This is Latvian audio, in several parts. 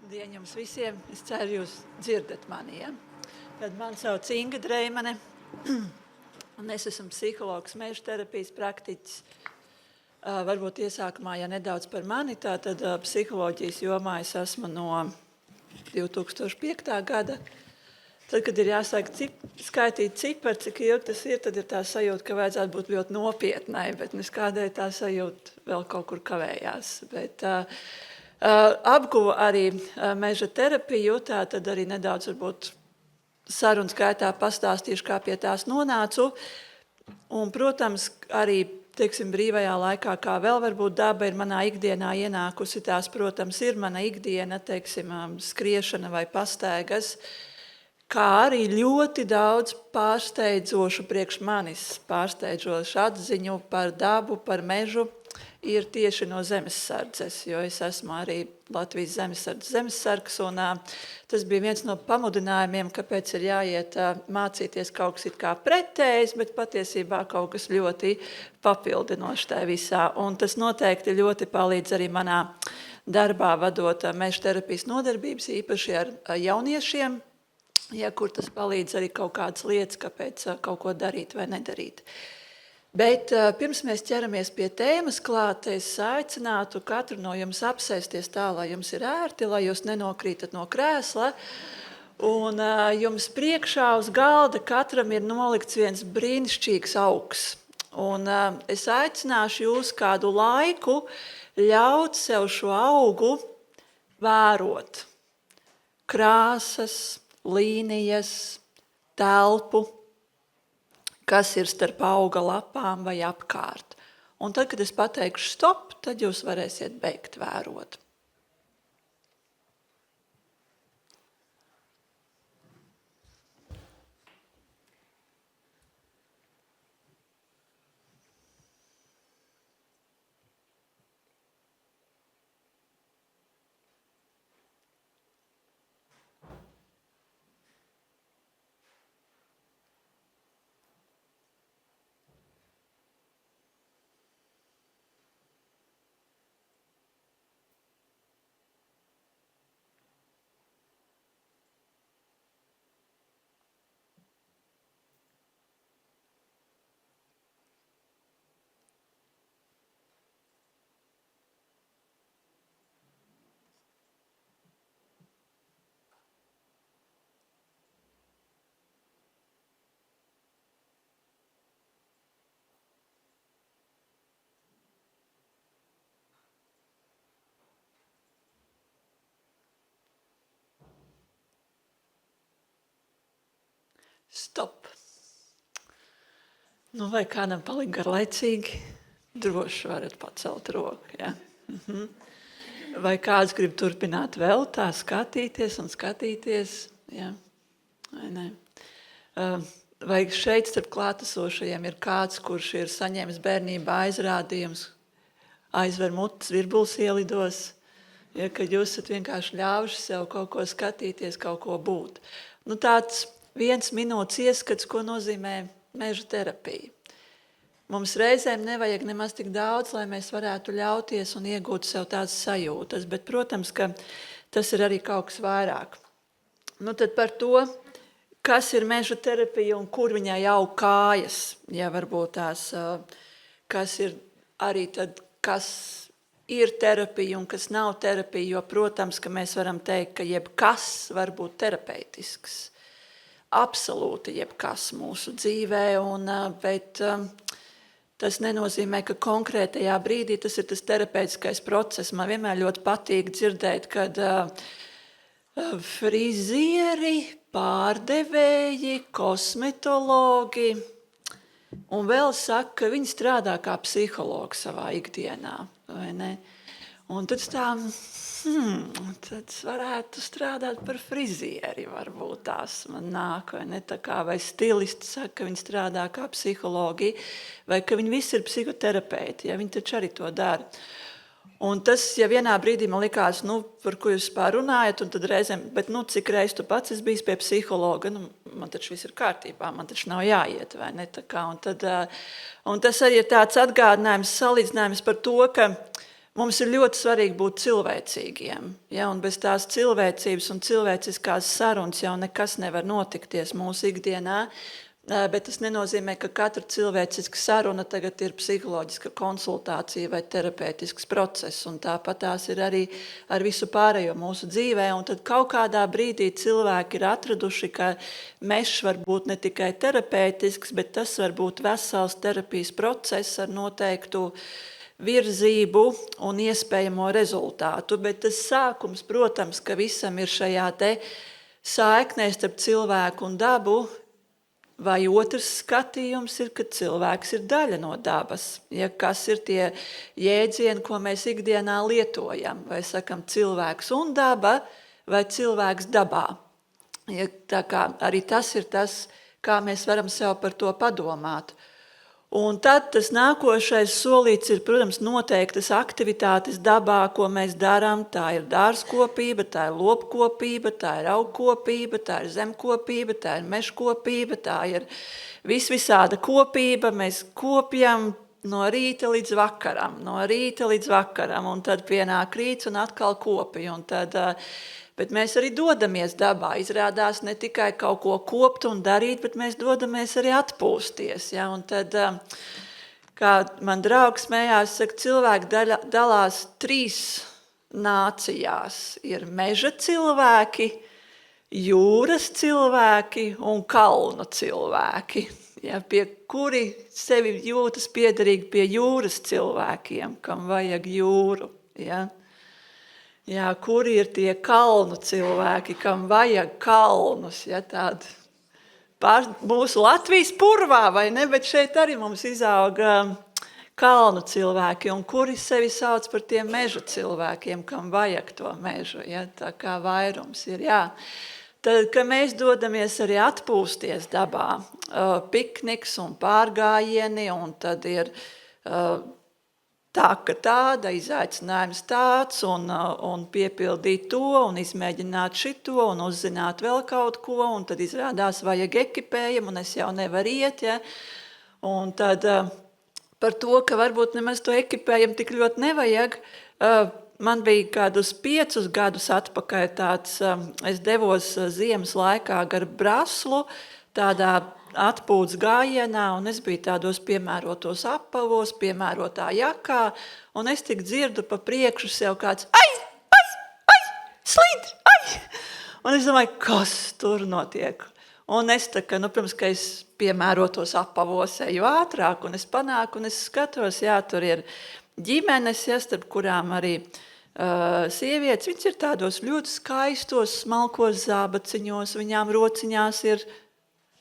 Labdien jums visiem! Es ceru, jūs dzirdat mani. Ja? Tad man sauc Inga Dreimane, un es esmu psihologs, meža terapijas praktiķis. Varbūt iesākumā, ja nedaudz par mani, tad psiholoģijas jomā es esmu no 2005. gada. Tad, kad ir jāsāk skaitīt cipari, cik ilgi tas ir, tad ir tā sajūta, ka vajadzētu būt ļoti nopietnai, bet kādēļ tā sajūta vēl kaut kur kavējās. Apguvu arī meža terapiju, tad arī nedaudz varbūt sarunas gaitā pastāstīšu, kā pie tās nonācu. Un, protams, arī brīvajā laikā, kā vēl varbūt daba ir manā ikdienā ienākusi, tās, protams, ir mana ikdiena, skriešana vai pastaigas, kā arī ļoti daudz pārsteidzošu priekš manis, pārsteidzošu atziņu par dabu, par mežu, ir tieši no zemessardzes, jo es esmu arī Latvijas zemessargs, un tas bija viens no pamudinājumiem, kāpēc ir jāiet mācīties kaut kas it kā pretējs, bet patiesībā kaut kas ļoti papildinošs tajā visā. Un tas noteikti ļoti palīdz arī manā darbā vadot meža terapijas nodarbības, īpaši ar jauniešiem, ja, kur tas palīdz arī kaut kādas lietas, kāpēc kaut ko darīt vai nedarīt. Bet pirms mēs ķeramies pie tēmas klāt, es aicinātu katru no jums apsēsties tā, lai jums ir ērti, lai jūs nenokrītat no krēsla. Un jums priekšā uz galda katram ir nolikts viens brīnišķīgs augs. Un es aicināšu jūs kādu laiku ļaut sev šo augu vērot. Krāsas, līnijas, telpu, kas ir starp auga lapām vai apkārt. Un tad, kad es pateikšu stop, tad jūs varēsiet beigt vērot. Stop. Vai kādam palika garlaicīgi? Droši varat pacelt roku. Ja? Vai kāds grib turpināt vēl tā skatīties un skatīties? Ja? Vai ne? Vai šeit starp klātesošajiem ir kāds, kurš ir saņēmis bērnībā aizrādījums, aizver mutes, virbulis ielidos, ja, kad jūs esat vienkārši ļāvuši sev kaut ko skatīties, kaut ko būt. Tāds 1 minūtes ieskats, ko nozīmē meža terapija. Mums reizēm nevajag nemaz tik daudz, lai mēs varētu ļauties un iegūt sev tādas sajūtas, bet, protams, ka tas ir arī kaut kas vairāk. Tad par to, kas ir meža terapija un kur viņai aug kājas, ja varbūt tās, kas ir arī tad, kas ir terapija un kas nav terapija, jo, protams, ka mēs varam teikt, ka jebkas var būt terapeitisks. Absolūti jebkas mūsu dzīvē, bet tas nenozīmē, ka konkrētajā brīdī tas ir tas terapeitiskais process. Man vienmēr ļoti patīk dzirdēt, kad frizieri, pārdevēji, kosmetologi un vēl saka, ka viņi strādā kā psihologi savā ikdienā, vai ne? Un tad tad varētu strādāt par frizieri, varbūt tās man nāk, vai ne? Vai stilisti saka, ka viņi strādā kā psihologi, vai ka viņi visi ir psihoterapeiti, ja viņi taču arī to dara. Un tas, ja vienā brīdī man likās, par ko jūs runājat, un tad reizēm, bet cik reiz tu pats esi bijis pie psihologa, man taču viss ir kārtībā, man taču nav jāiet, vai ne? Un tas arī ir tāds atgādinājums, salīdzinājums par to, ka mums ir ļoti svarīgi būt cilvēcīgiem. Ja? Un bez tās cilvēcības un cilvēciskās sarunas jau nekas nevar notikties mūsu ikdienā. Bet tas nenozīmē, ka katra cilvēciska saruna tagad ir psiholoģiska konsultācija vai terapeitisks process, un tāpat tās ir arī ar visu pārējo mūsu dzīvē, un tad kaut kādā brīdī cilvēki ir atraduši, ka mešs var būt ne tikai terapeitisks, bet tas var būt vesels terapijas process ar noteiktu virzību un iespējamo rezultātu, bet tas sākums, protams, ka visam ir šajā te saiknē starp cilvēku un dabu. Vai otrs skatījums ir, ka cilvēks ir daļa no dabas, ja, kas ir tie jēdzieni, ko mēs ikdienā lietojam, vai sakam cilvēks un daba, vai cilvēks dabā. Ja, tā kā arī tas ir tas, kā mēs varam sev par to padomāt. Un tad tas nākošais solīts ir, protams, noteiktas aktivitātes dabā, ko mēs darām. Tā ir dārzkopība, tā ir lopkopība, tā ir augkopība, tā ir zemkopība, tā ir mežkopība, tā ir visāda kopība. Mēs kopjam no rīta līdz vakaram, un tad pienāk rīts un atkal kopi. Un tad, bet mēs arī dodamies dabā. Izrādās ne tikai kaut ko kopt un darīt, bet mēs dodamies arī atpūsties. Ja? Un tad, kā man draugs smējās, saka, cilvēki dalās 3 nācijās. Ir meža cilvēki, jūras cilvēki un kalnu cilvēki. Ja? Pie kuri sevi jūtas piederīgi pie jūras cilvēkiem, kam vajag jūru. Ja? Jā, kuri ir tie kalnu cilvēki, kam vajag kalnus, ja, tādi mūsu Latvijas purvā, vai ne, bet šeit arī mums izauga kalnu cilvēki, un kuri sevi sauc par tiem meža cilvēkiem, kam vajag to mežu, ja, tā kā vairums ir, jā. Tad, kad mēs dodamies arī atpūsties dabā, pikniks un pārgājieni, un tad ir tā, ka tāda, izaicinājums tāds, un piepildīt to, un izmēģināt šito, un uzzināt vēl kaut ko, un tad izrādās vajag ekipējumu, un es jau nevaru iet, ja? Un tad par to, ka varbūt nemaz to ekipējumu tik ļoti nevajag, man bija kādus 5 gadus atpakaļ tāds, es devos ziemas laikā gar Braslu, tādā atpūtas gājienā, un es biju tādos piemērotos apavos, piemērotā jakā, un es tik dzirdu pa priekšu sev kāds slīd, un es domāju, kas tur notiek. Un es tā kā, protams, ka es piemērotos apavos eju ātrāk, un es panāku, un es skatos, jā, tur ir ģimenes, ja, starp kurām arī sievietes, viņas ir tādos ļoti skaistos, smalkos zābaciņos, viņām rociņās ir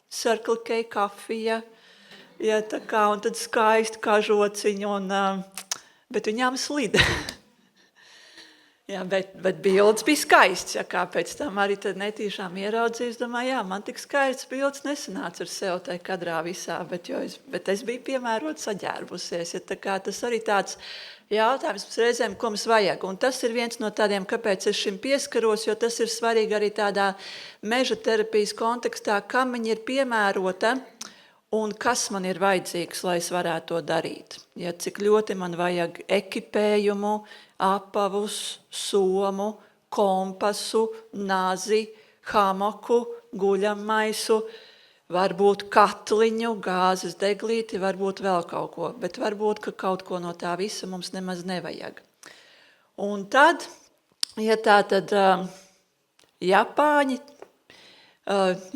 Circle K kafija, ja, tā kā, un tad skaisti kažociņi, bet viņām slida. Jā, bet bildes bija skaists, ja, kā pēc tam arī tad netīšām ieraudzījis, domāju, jā, man tik skaists bildes nesanāca ar sev tai kadrā visā, bet es biju piemērot saģērbusies, ja, tā kā tas arī tāds jautājums reizēm, ko mums vajag, un tas ir viens no tādiem, kāpēc es šim pieskaros, jo tas ir svarīgi arī tādā meža terapijas kontekstā, kam viņa ir piemērota, un kas man ir vajadzīgs, lai es varētu to darīt. Ja, cik ļoti man vajag ekipējumu, apavus, somu, kompasu, nazi, hamaku, guļammaisu, varbūt katliņu, gāzes deglīti, varbūt vēl kaut ko, bet varbūt, ka kaut ko no tā visa mums nemaz nevajag. Un tad, ja tā tad Japāņi,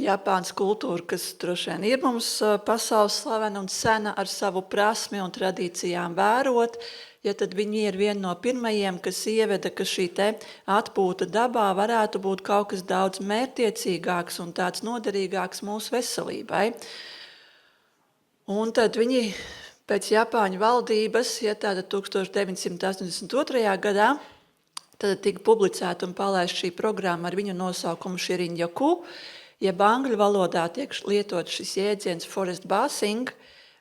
Japānas kultūra, kas droši vien ir mums pasaules slavena un sena ar savu prasmi un tradīcijām vērot, ja tad viņi ir viena no pirmajiem, kas ieveda, ka šī te atpūta dabā varētu būt kaut kas daudz mērķtiecīgāks un tāds noderīgāks mūsu veselībai. Un tad viņi pēc Japāņu valdības, ja tāda 1982. Gadā, tad tika publicēta un palaista šī programma ar viņu nosaukumu Shirin-yoku, jeb angļu valodā tiek lietot šis jēdziens forest bathing.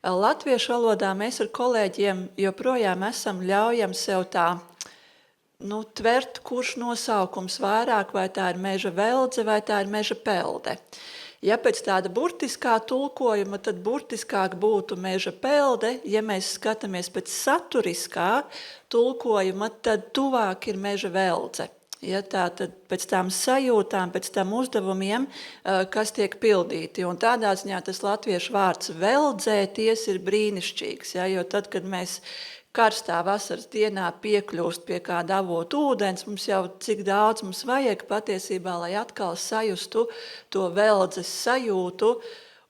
Latviešu valodā mēs ar kolēģiem joprojām ļaujam sev tā, tvert, kurš nosaukums vairāk, vai tā ir meža veldze, vai tā ir meža pelde. Ja pēc tāda burtiskā tulkojuma, tad burtiskāk būtu meža pelde. Ja mēs skatāmies pēc saturiskā tulkojuma, tad tuvāk ir meža veldze. Ja, tā tad pēc tām sajūtām, pēc tām uzdevumiem, kas tiek pildīti. Un tādā ziņā tas latviešu vārds veldzēties ir brīnišķīgs. Ja, jo tad, kad mēs karstā vasaras dienā piekļūst pie kāda avota ūdens, mums jau cik daudz mums vajag patiesībā, lai atkal sajustu to veldzes sajūtu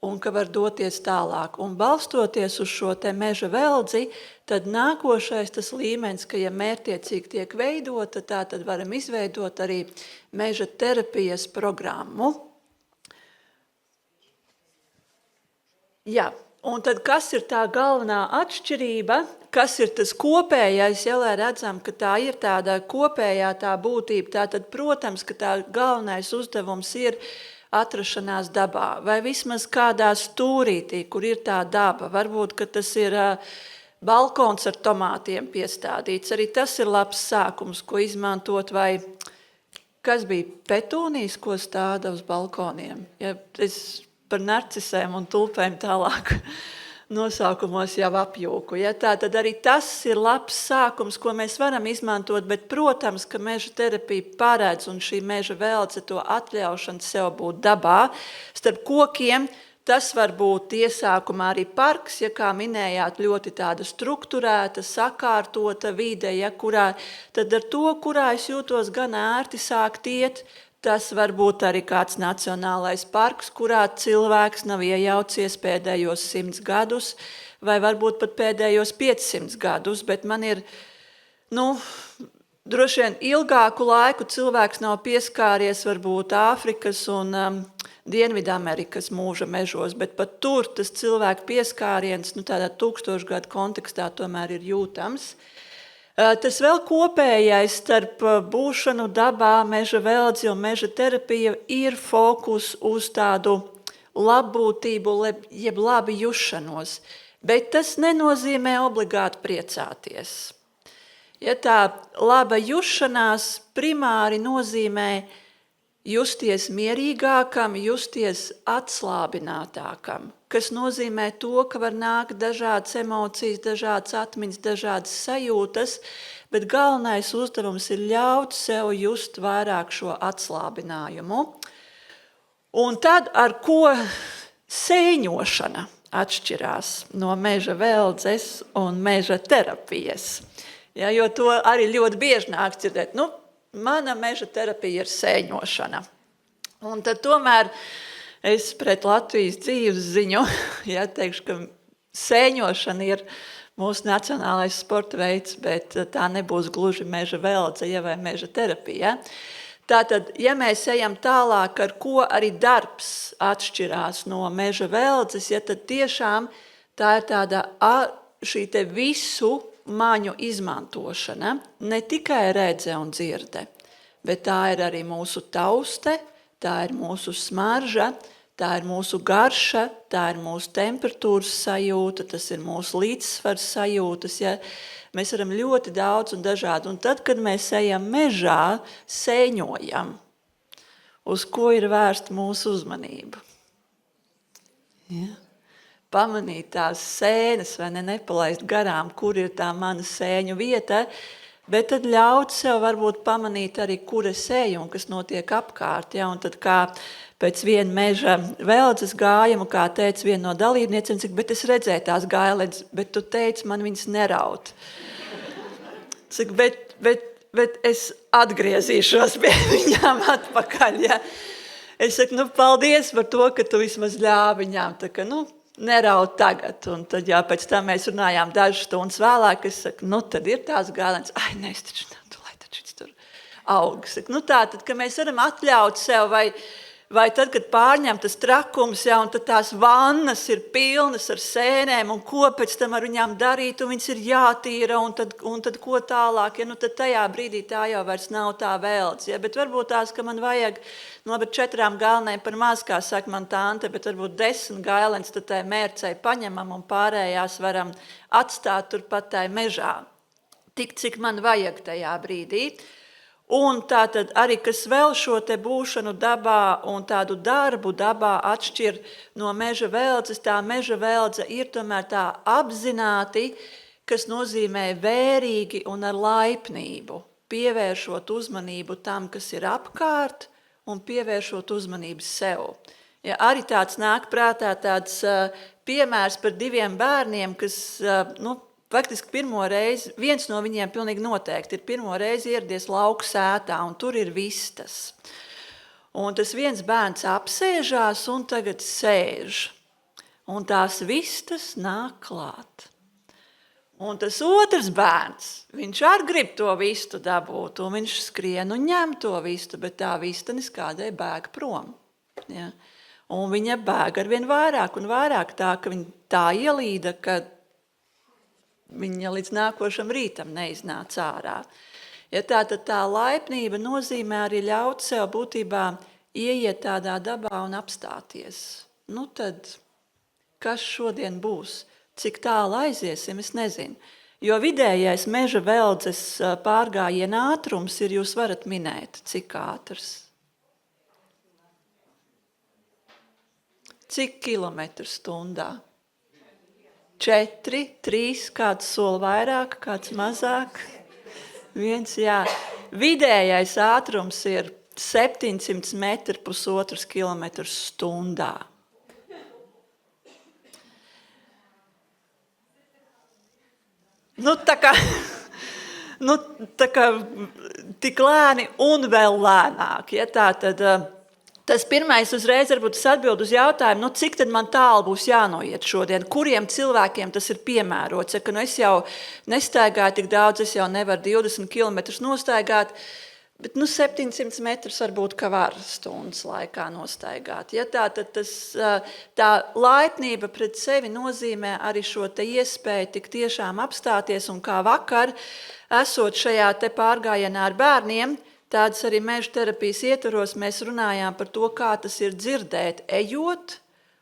un ka var doties tālāk. Un balstoties uz šo te meža veldzi, tad nākošais tas līmenis, ka ja mērķtiecīgi tiek veidota, tā tad varam izveidot arī meža terapijas programmu. Jā. Un tad, kas ir tā galvenā atšķirība, kas ir tas kopējais, ja lai redzam, ka tā ir tāda kopējā tā būtība, tā tad, protams, ka tā galvenais uzdevums ir atrašanās dabā, vai vismaz kādā stūrītī, kur ir tā daba. Varbūt, ka tas ir balkons ar tomātiem piestādīts, arī tas ir labs sākums, ko izmantot, vai kas bija petūnijas, ko stāda uz balkoniem. Ja, par narcisēm un tulpēm tālāk nosaukumos jau apjūku. Ja? Tā tad arī tas ir labs sākums, ko mēs varam izmantot, bet, protams, ka meža terapija paredz un šī meža veldze to atļaušanu sev būt dabā. Starp kokiem tas var būt iesākumā arī parks, ja kā minējāt, ļoti tāda strukturēta, sakārtota vide, ja, kurā tad ar to, kurā es jūtos gan ērti sākt iet. Tas var būt arī kāds nacionālais parks, kurā cilvēks nav iejaucies pēdējos 100 gadus, vai varbūt pat pēdējos 500 gadus, bet man ir, droši vien ilgāku laiku cilvēks nav pieskāries varbūt Āfrikas un Dienvidamerikas mūža mežos, bet pat tur tas cilvēku pieskāriens, tādā 1000 gadu kontekstā tomēr ir jūtams. Tas vēl kopējais starp būšanu dabā, meža veldzi un meža terapija ir fokus uz tādu labbūtību, jeb labi jušanos, bet tas nenozīmē obligāti priecāties. Ja tā laba jušanās primāri nozīmē justies mierīgākam, justies atslābinātākam, kas nozīmē to, ka var nākt dažādas emocijas, dažādas atmiņas, dažādas sajūtas, bet galvenais uzdevums ir ļaut sev just vairāk šo atslābinājumu. Un tad, ar ko sēņošana atšķirās no meža veldzes un meža terapijas. Ja, jo to arī ļoti bieži nāk dzirdēt. Mana meža terapija ir sēņošana. Un tad tomēr es pret Latvijas dzīves ziņu, teikšu, ka sēņošana ir mūsu nacionālais sporta veids, bet tā nebūs gluži meža veldze vai meža terapija. Tātad, ja mēs ejam tālāk, ar ko arī darbs atšķirās no meža veldzes, tad tiešām tā ir tāda šī te visu maņu izmantošana, ne tikai redze un dzirde, bet tā ir arī mūsu tauste, tā ir mūsu smarža, tā ir mūsu garša, tā ir mūsu temperatūras sajūta, tas ir mūsu līdzsvars sajūtas. Ja? Mēs varam ļoti daudz un dažādi. Un tad, kad mēs ejam mežā, sēņojam, uz ko ir vērsta mūsu uzmanība. Ja? Pamanīt tās sēnes, vai nepalaist garām, kur ir tā mana sēņu vieta, bet tad ļaut sev varbūt pamanīt arī, kur es eju un kas notiek apkārt. Ja? Un tad kā pēc viena meža veldzes gājumu, kā teica viena no dalībniecēm, bet es redzēju tās gailenes, bet tu teici, man viņas neraut. Bet es atgriezīšos pie viņām atpakaļ. Ja? Es saku, paldies par to, ka tu vismaz ļāvi viņām. Tā kā, neraut tagad. Un tad, pēc tam mēs runājām dažas stundas vēlāk, es saku, tad ir tās gailenes. Ai, es taču tur aug. Saku, tātad, ka mēs varam atļaut sev, vai tad, kad pārņem tas trakums, un tad tās vannas ir pilnas ar sēnēm, un ko pēc tam ar viņām darīt, un viņas ir jātīra, un tad ko tālāk. Ja, tad tajā brīdī tā jau vairs nav tā veldze. Ja, bet varbūt tās, ka man vajag 4 gailēm par maz, kā saka man tante, bet varbūt 10 gailenes tad tai mērcei paņemam un pārējās varam atstāt turpat tai mežā. Tik, cik man vajag tajā brīdī. Un tātad arī, kas vēl šo te būšanu dabā un tādu darbu dabā atšķir no meža veldzes, tā meža veldze ir tomēr tā apzināti, kas nozīmē vērīgi un ar laipnību, pievēršot uzmanību tam, kas ir apkārt, un pievēršot uzmanību sev. Ja, arī tāds nāk prātā tāds piemērs par 2 bērniem, kas, faktiski pirmo reizi, viens no viņiem pilnīgi noteikti ir pirmo reizi ieradies lauku sētā, un tur ir vistas. Un tas viens bērns apsēžās un tagad sēž, un tās vistas nāk klāt. Un tas otrs bērns, viņš arī grib to vistu dabūt, un viņš skrien un ņem to vistu, bet tā vistanis kādai bēg prom. Ja? Un viņa bēg arvien vairāk un vairāk tā, ka viņa tā ielīda, ka viņa līdz nākošam rītam neiznāca ārā. Ja tā laipnība nozīmē arī ļaut sev būtībā ieiet tādā dabā un apstāties. Nu tad, kas šodien būs? Cik tālu aiziesim, es nezinu. Jo vidējais meža veldzes pārgājiena ātrums ir, jūs varat minēt, cik ātrs? Cik kilometru stundā? 4, 3, kāds soli vairāk, kāds mazāk? 1, jā. Vidējais ātrums ir 700 metri pusotrs kilometrs stundā. Tā kā tik lēni un vēl lēnāk. Ja, tā tad, tas pirmais uzreiz varbūt es atbildu uz jautājumu, cik tad man tālu būs jānoiet šodien, kuriem cilvēkiem tas ir piemērots. Ja, ka, es jau nestaigāju tik daudz, es jau nevaru 20 kilometrus nostaigāt, bet 700 metrus varbūt, ka var stundas laikā nostaigāt. Ja, tā laipnība pret sevi nozīmē arī šo te iespēju tik tiešām apstāties, un kā vakar, esot šajā te pārgājienā ar bērniem, tādas arī meža terapijas ietvaros mēs runājām par to, kā tas ir dzirdēt ejot,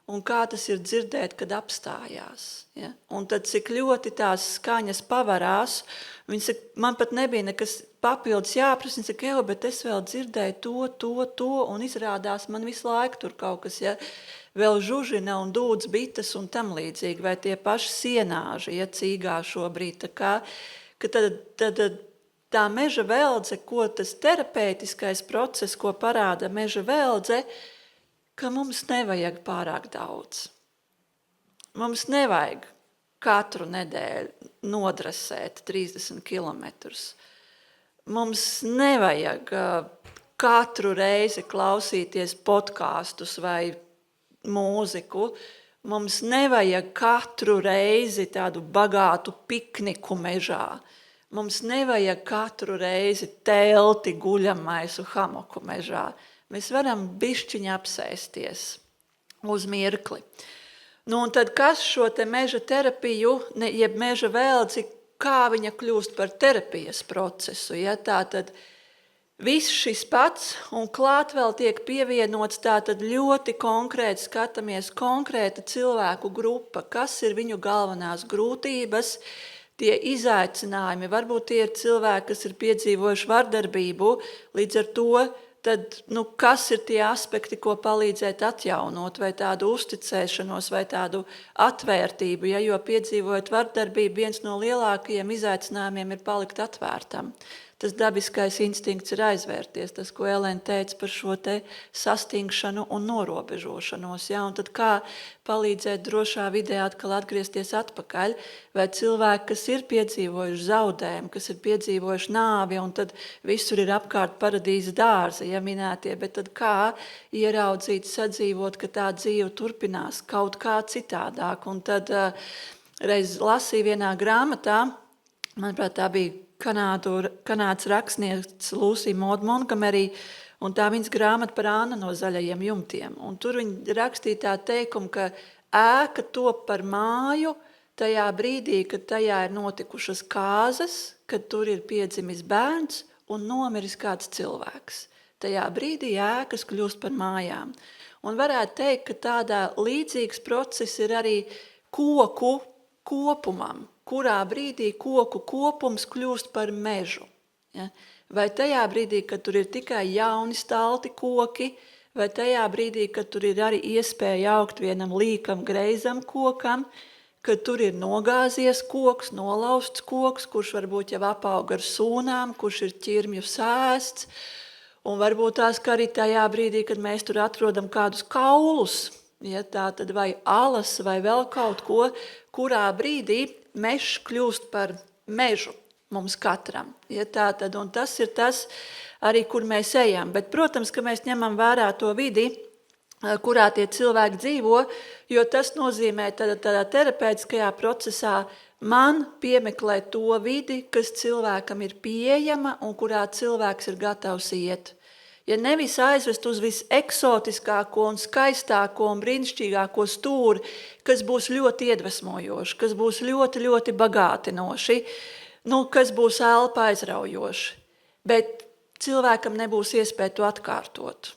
un kā tas ir dzirdēt, kad apstājās. Ja? Un tad cik ļoti tās skaņas pavarās. Viņi saka, man pat nebija nekas papildus jāprasa. Viņi saka, bet es vēl dzirdēju to, un izrādās man visu laiku tur kaut kas, ja, vēl žužina un dūdz bites un tam līdzīgi, vai tie paši sienāži, ja, cīgā šobrīd. Tā kā, ka tad tā meža veldze, ko tas terapeitiskais process, ko parāda meža veldze, ka mums nevajag pārāk daudz. Mums nevajag katru nedēļu nodresēt 30 kilometrus. Mums nevajag katru reizi klausīties podkastus vai mūziku. Mums nevajag katru reizi tādu bagātu pikniku mežā. Mums nevajag katru reizi telti, guļamaisu, hamoku mežā. Mēs varam bišķiņi apsēsties uz mirkli. Un tad kas šo te meža terapiju, jeb meža veldzi, kā viņa kļūst par terapijas procesu? Ja? Tātad viss šis pats un klāt vēl tiek pievienots tātad ļoti konkrēti skatāmies konkrēta cilvēku grupa, kas ir viņu galvenās grūtības, tie izaicinājumi. Varbūt tie ir cilvēki, kas ir piedzīvojuši vardarbību, līdz ar to tad, kas ir tie aspekti, ko palīdzēt atjaunot, vai tādu uzticēšanos, vai tādu atvērtību, ja, jo piedzīvojot vardarbību, viens no lielākajiem izaicinājumiem ir palikt atvērtam. Tas dabiskais instinkts ir aizvērties, tas, ko Elēna teica par šo te sastingšanu un norobežošanos. Ja? Un tad kā palīdzēt drošā vidē atkal atgriezties atpakaļ, vai cilvēki, kas ir piedzīvojuši zaudējumu, kas ir piedzīvojuši nāvi, un tad visur ir apkārt paradīzes dārzi, ja minētie, bet tad kā ieraudzīt, sadzīvot, ka tā dzīve turpinās kaut kā citādāk. Un tad reiz lasīju vienā grāmatā, manuprāt, tā bija kanāds rakstnieks Lucy Maud Montgomery, un tā viņas grāmata par Annu no zaļajiem jumtiem. Un tur viņa rakstīja tā teikumu, ka ēka top par māju tajā brīdī, kad tajā ir notikušas kāzas, kad tur ir piedzimis bērns un nomiris kāds cilvēks. Tajā brīdī ēkas kļūst par mājām. Un varētu teikt, ka tādā līdzīgs process ir arī koku kopumam, kurā brīdī koku kopums kļūst par mežu. Ja? vai tajā brīdī, kad tur ir tikai jauni stalti koki, vai tajā brīdī, kad tur ir arī iespēja augt vienam līkam, greizam kokam, kad tur ir nogāzies koks, nolausts koks, kurš varbūt jau apaug ar sūnām, kurš ir ķirmju sēsts, un varbūt tās, ka arī tajā brīdī, kad mēs tur atrodam kādus kaulus, ja tā tad vai alas vai vēl kaut ko, kurā brīdī mežs kļūst par mežu mums katram. Ja tā tad, un tas ir tas arī, kur mēs ejam. Bet, protams, ka mēs ņemam vērā to vidi, kurā tie cilvēki dzīvo, jo tas nozīmē tādā terapeitiskajā procesā man piemeklēt to vidi, kas cilvēkam ir pieejama un kurā cilvēks ir gatavs iet. Ja nevis aizvest uz viseksotiskāko un skaistāko un brīnišķīgāko stūri, kas būs ļoti iedvesmojoši, kas būs ļoti, ļoti bagātinoši, kas būs elpa aizraujoši, bet cilvēkam nebūs iespēja to atkārtot.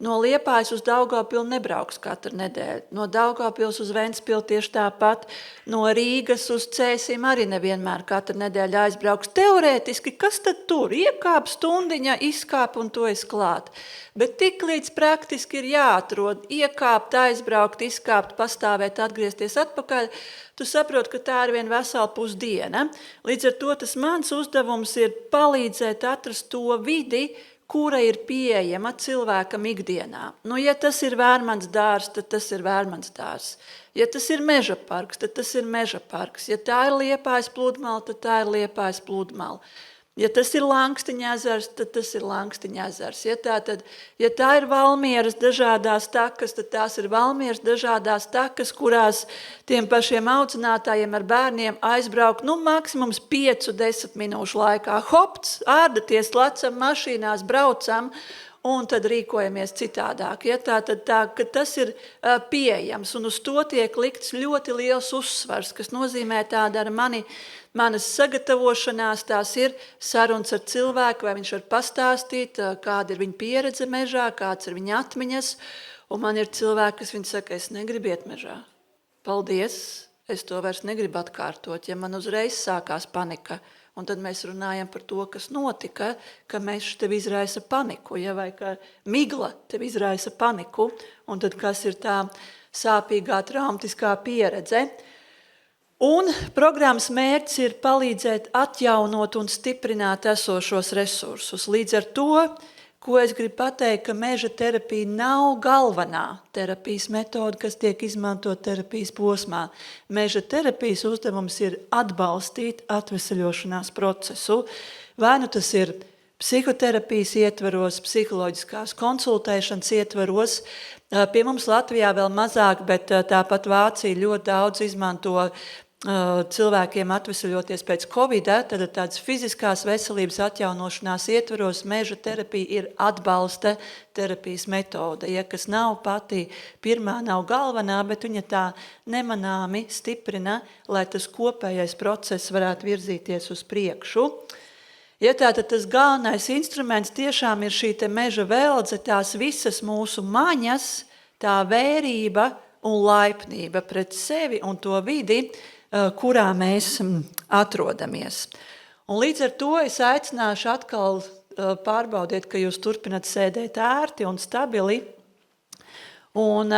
No Liepājas uz Daugavpili nebrauks katru nedēļu, no Daugavpils uz Ventspili tieši tāpat, no Rīgas uz Cēsim arī nevienmēr katru nedēļu aizbrauks. Teorētiski, kas tad tur? Iekāp stundiņa, izkāp un to es klāt. Bet tik līdz praktiski ir jāatrod, iekāpt, aizbraukt, izkāpt, pastāvēt, atgriezties atpakaļ, tu saproti, ka tā ir viena vesela pusdiena. Līdz ar to tas mans uzdevums ir palīdzēt atrast to vidi, kura ir pieejama cilvēkam ikdienā. Ja tas ir Vērmans dārs, tad tas ir Vērmans dārs. Ja tas ir meža parks, tad tas ir meža parks. Ja tā ir Liepājas pludmale, tad tā ir Liepājas pludmale. Ja tas ir Langstiņa ezers, tad tas ir Langstiņa ezers. Ja tā ir Valmieras dažādās takas, tad tās ir Valmieras dažādās takas, kurās tiem pašiem audzinātājiem ar bērniem aizbrauk, maksimums 5-10 minūšu laikā. Hopts, ārdaties, lecam mašīnās, braucam, un tad rīkojamies citādāk. Ja, ka tas ir pieejams, un uz to tiek likts ļoti liels uzsvars, kas nozīmē tāda ar manas sagatavošanās, tās ir sarunas ar cilvēku, vai viņš var pastāstīt, kāda ir viņa pieredze mežā, kāds ir viņa atmiņas, un man ir cilvēki, kas viņi saka, es negribu iet mežā. Paldies, es to vairs negribu atkārtot, ja man uzreiz sākās panika. Un tad mēs runājam par to, kas notika, ka mežs tev izraisa paniku, ja, vai ka migla tev izraisa paniku, un tad kas ir tā sāpīgā, traumatiskā pieredze. Un programmas mērķis ir palīdzēt atjaunot un stiprināt esošos resursus. Līdz ar to, ko es gribu pateikt, ka meža terapija nav galvenā terapijas metode, kas tiek izmantot terapijas posmā. Meža terapijas uzdevums ir atbalstīt atveseļošanās procesu. Vai nu tas ir psihoterapijas ietvaros, psiholoģiskās konsultēšanas ietvaros. Pie mums Latvijā vēl mazāk, bet tāpat Vācija ļoti daudz izmanto cilvēkiem atvesaļoties pēc Covida, tad tādas fiziskās veselības atjaunošanās ietvaros meža terapija ir atbalsta terapijas metode, ja, kas nav pati pirmā, nav galvenā, bet viņa tā nemanāmi stiprina, lai tas kopējais process varētu virzīties uz priekšu. Ja tātad tas galvenais instruments tiešām ir šī te meža veldze, tās visas mūsu maņas, tā vērība un laipnība pret sevi un to vidi, kurā mēs atrodamies. Un līdz ar to es aicināšu atkal pārbaudiet, ka jūs turpināt sēdēt ērti un stabili. Un,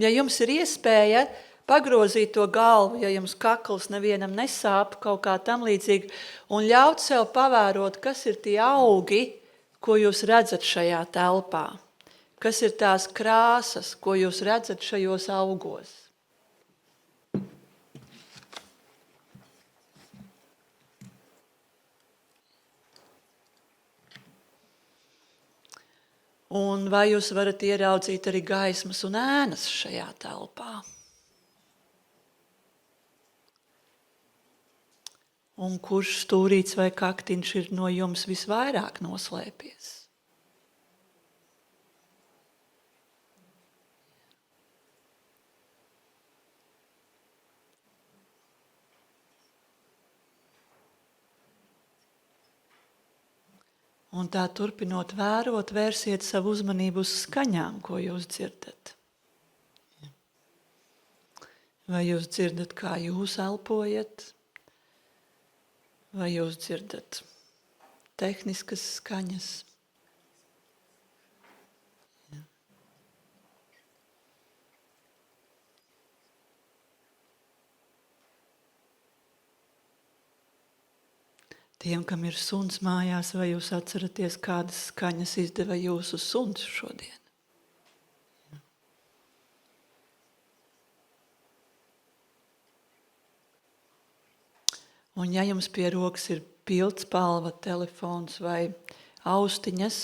ja jums ir iespēja pagrozīt to galvu, ja jums kakls nevienam nesāp, kaut kā tam līdzīgi, un ļaut sev pavērot, kas ir tie augi, ko jūs redzat šajā telpā. Kas ir tās krāsas, ko jūs redzat šajos augos. Un vai jūs varat ieraudzīt arī gaismas un ēnas šajā telpā? Un kurš stūrīts vai kaktiņš ir no jums visvairāk noslēpies? Un tā turpinot vērot, vērsiet savu uzmanību uz skaņām, ko jūs dzirdat. Vai jūs dzirdat, kā jūs elpojat? Vai jūs dzirdat tehniskas skaņas. Tiem, kam ir suns mājās, vai jūs atceraties, kādas skaņas izdeva jūsu suns šodien? Un ja jums pie rokas ir pildspalva, telefons vai austiņas,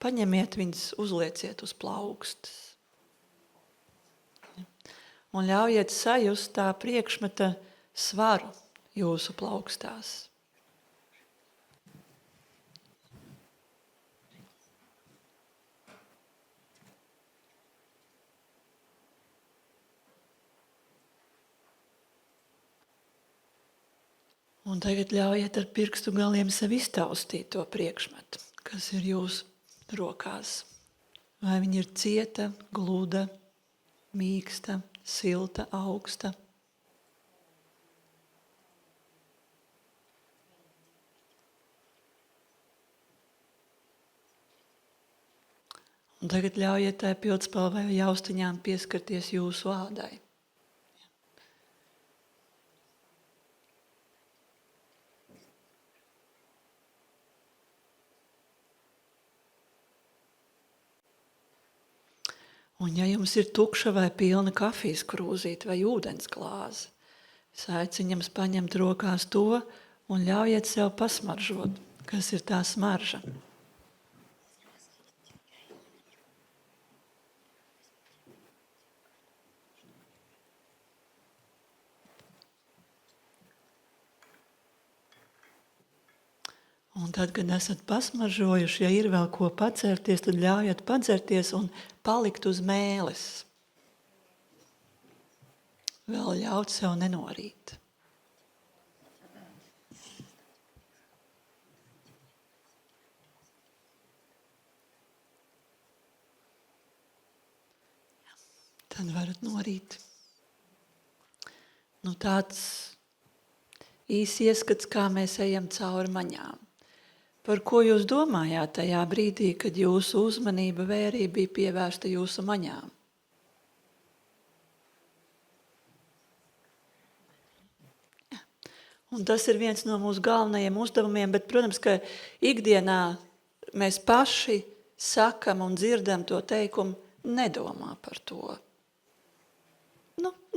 paņemiet viņas, uzlieciet uz plaukstas. Un ļaujiet sajust tā priekšmeta svaru jūsu plaukstās. Un tagad ļaujiet ar pirkstu galiem sev iztaustīt to priekšmetu, kas ir jūsu rokās. Vai viņa ir cieta, gluda, mīksta, silta, augsta. Un tagad ļaujiet tai pildspalvai vai austiņām pieskarties jūsu ādai. Un ja jums ir tukša vai pilna kafijas krūzīte vai ūdens glāze, es aicinu jums paņemt rokās to un ļaujiet sev pasmaržot, kas ir tā smarža. Un tad, kad esat pasmaržojuši, ja ir vēl ko pacerties, tad ļaujiet padzerties un palikt uz mēles. Vēl ļaut sev nenorīt. Tad varat norīt. Tāds īsi ieskats, kā mēs ejam cauri maņām. Par ko jūs domājāt tajā brīdī, kad jūsu uzmanība, vērība bija pievērsta jūsu maņām? Ja. Un tas ir viens no mūsu galvenajiem uzdevumiem, bet, protams, ka ikdienā mēs paši sakam un dzirdam to teikumu, nedomā par to.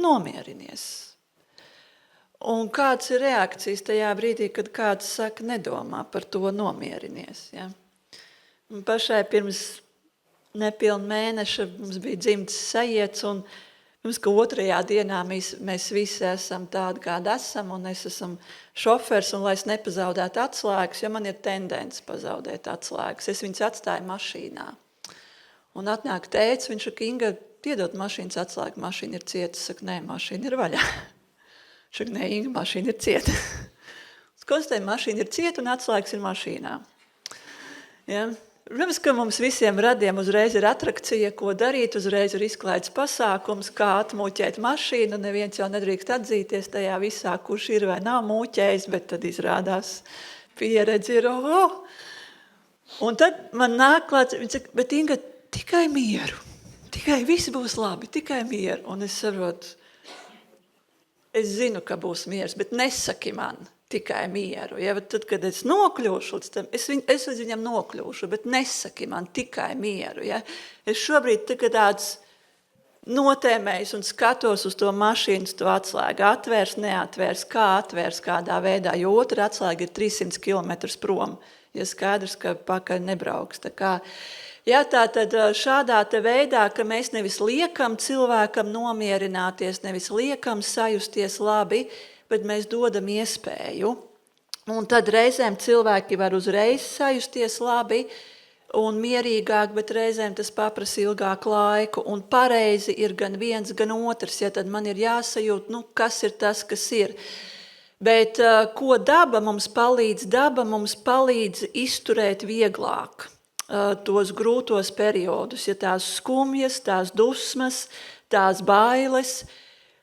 Nomierinies. Un kāds ir reakcijas tajā brīdī, kad kāds saka, nedomā par to, nomierinies. Ja? Un pašai pirms nepilna mēneša mums bija dzimtas sajiets, un mums, ka 2. dienā mēs visi esam tādi, kādi esam, un es esmu šofers, un lai es nepazaudētu atslēgas, jo man ir tendence pazaudēt atslēgas, es viņas atstāju mašīnā. Un atnāk tētis, viņš saka, Inga, piedod mašīnas atslēgu, mašīna ir cieta, es saku, nē, mašīna ir vaļā. Šak, nē, Inga, mašīna ir cieta. Es konstatēju, mašīna ir cieta un atslēgas ir mašīnā. Ja? Protams, ka mums visiem radiem uzreiz ir atrakcija, ko darīt, uzreiz ir izklaides pasākums, kā atmūķēt mašīnu. Neviens jau nedrīkst atzīties tajā visā, kurš ir vai nav mūķējis, bet tad izrādās pieredze ir, Un tad man nāk klāts, viņš saka, bet Inga, tikai mieru, tikai viss būs labi, tikai mieru. Un es saprotu, es zinu, ka būs miers, bet nesaki man tikai mieru. Ja? Tad, kad es nokļūšu, es uz viņam nokļūšu, bet nesaki man tikai mieru. Ja? Es šobrīd tāds notēmējis un skatos uz to mašīnas, to atslēgu. Atvērs, neatvērs, kā atvērs, kādā veidā, jo otra atslēga ir 300 km prom. Ja skaidrs, ka pakaļ nebrauks. Tātad šādā veidā, ka mēs nevis liekam cilvēkam nomierināties, nevis liekam sajusties labi, bet mēs dodam iespēju. Un tad reizēm cilvēki var uzreiz sajusties labi un mierīgāk, bet reizēm tas paprasa ilgāku laiku. Un pareizi ir gan viens, gan otrs, ja tad man ir jāsajūt, kas ir tas, kas ir. Bet ko daba mums palīdz? Daba mums palīdz izturēt vieglāk tos grūtos periodus, ja tās skumjas, tās dusmas, tās bailes,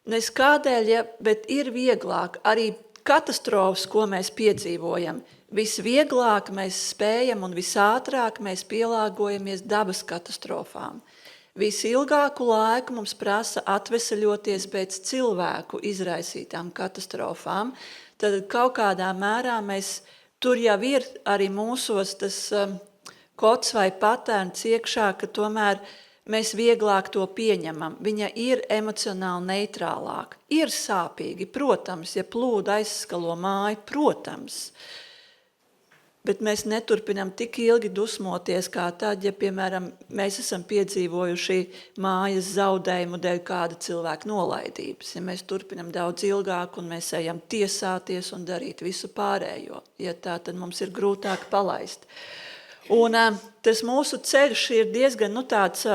nes kādēļ, bet ir vieglāk. Arī katastrofas, ko mēs piedzīvojam, visvieglāk mēs spējam un visātrāk mēs pielāgojamies dabas katastrofām. Visilgāku laiku mums prasa atveseļoties pēc cilvēku izraisītām katastrofām, tad kaut kādā mērā tur jau ir arī mūsos tas kods vai patērns iekšā, ka tomēr mēs vieglāk to pieņemam. Viņa ir emocionāli neitrālāka. Ir sāpīgi, protams, ja plūda aizskalo māju, protams. Bet mēs neturpinam tik ilgi dusmoties, kā tad, ja, piemēram, mēs esam piedzīvojuši mājas zaudējumu dēļ kāda cilvēka nolaidības. Ja mēs turpinam daudz ilgāk un mēs ejam tiesāties un darīt visu pārējo. Ja tā, tad mums ir grūtāk palaist. Un tas mūsu ceļš ir diezgan tāds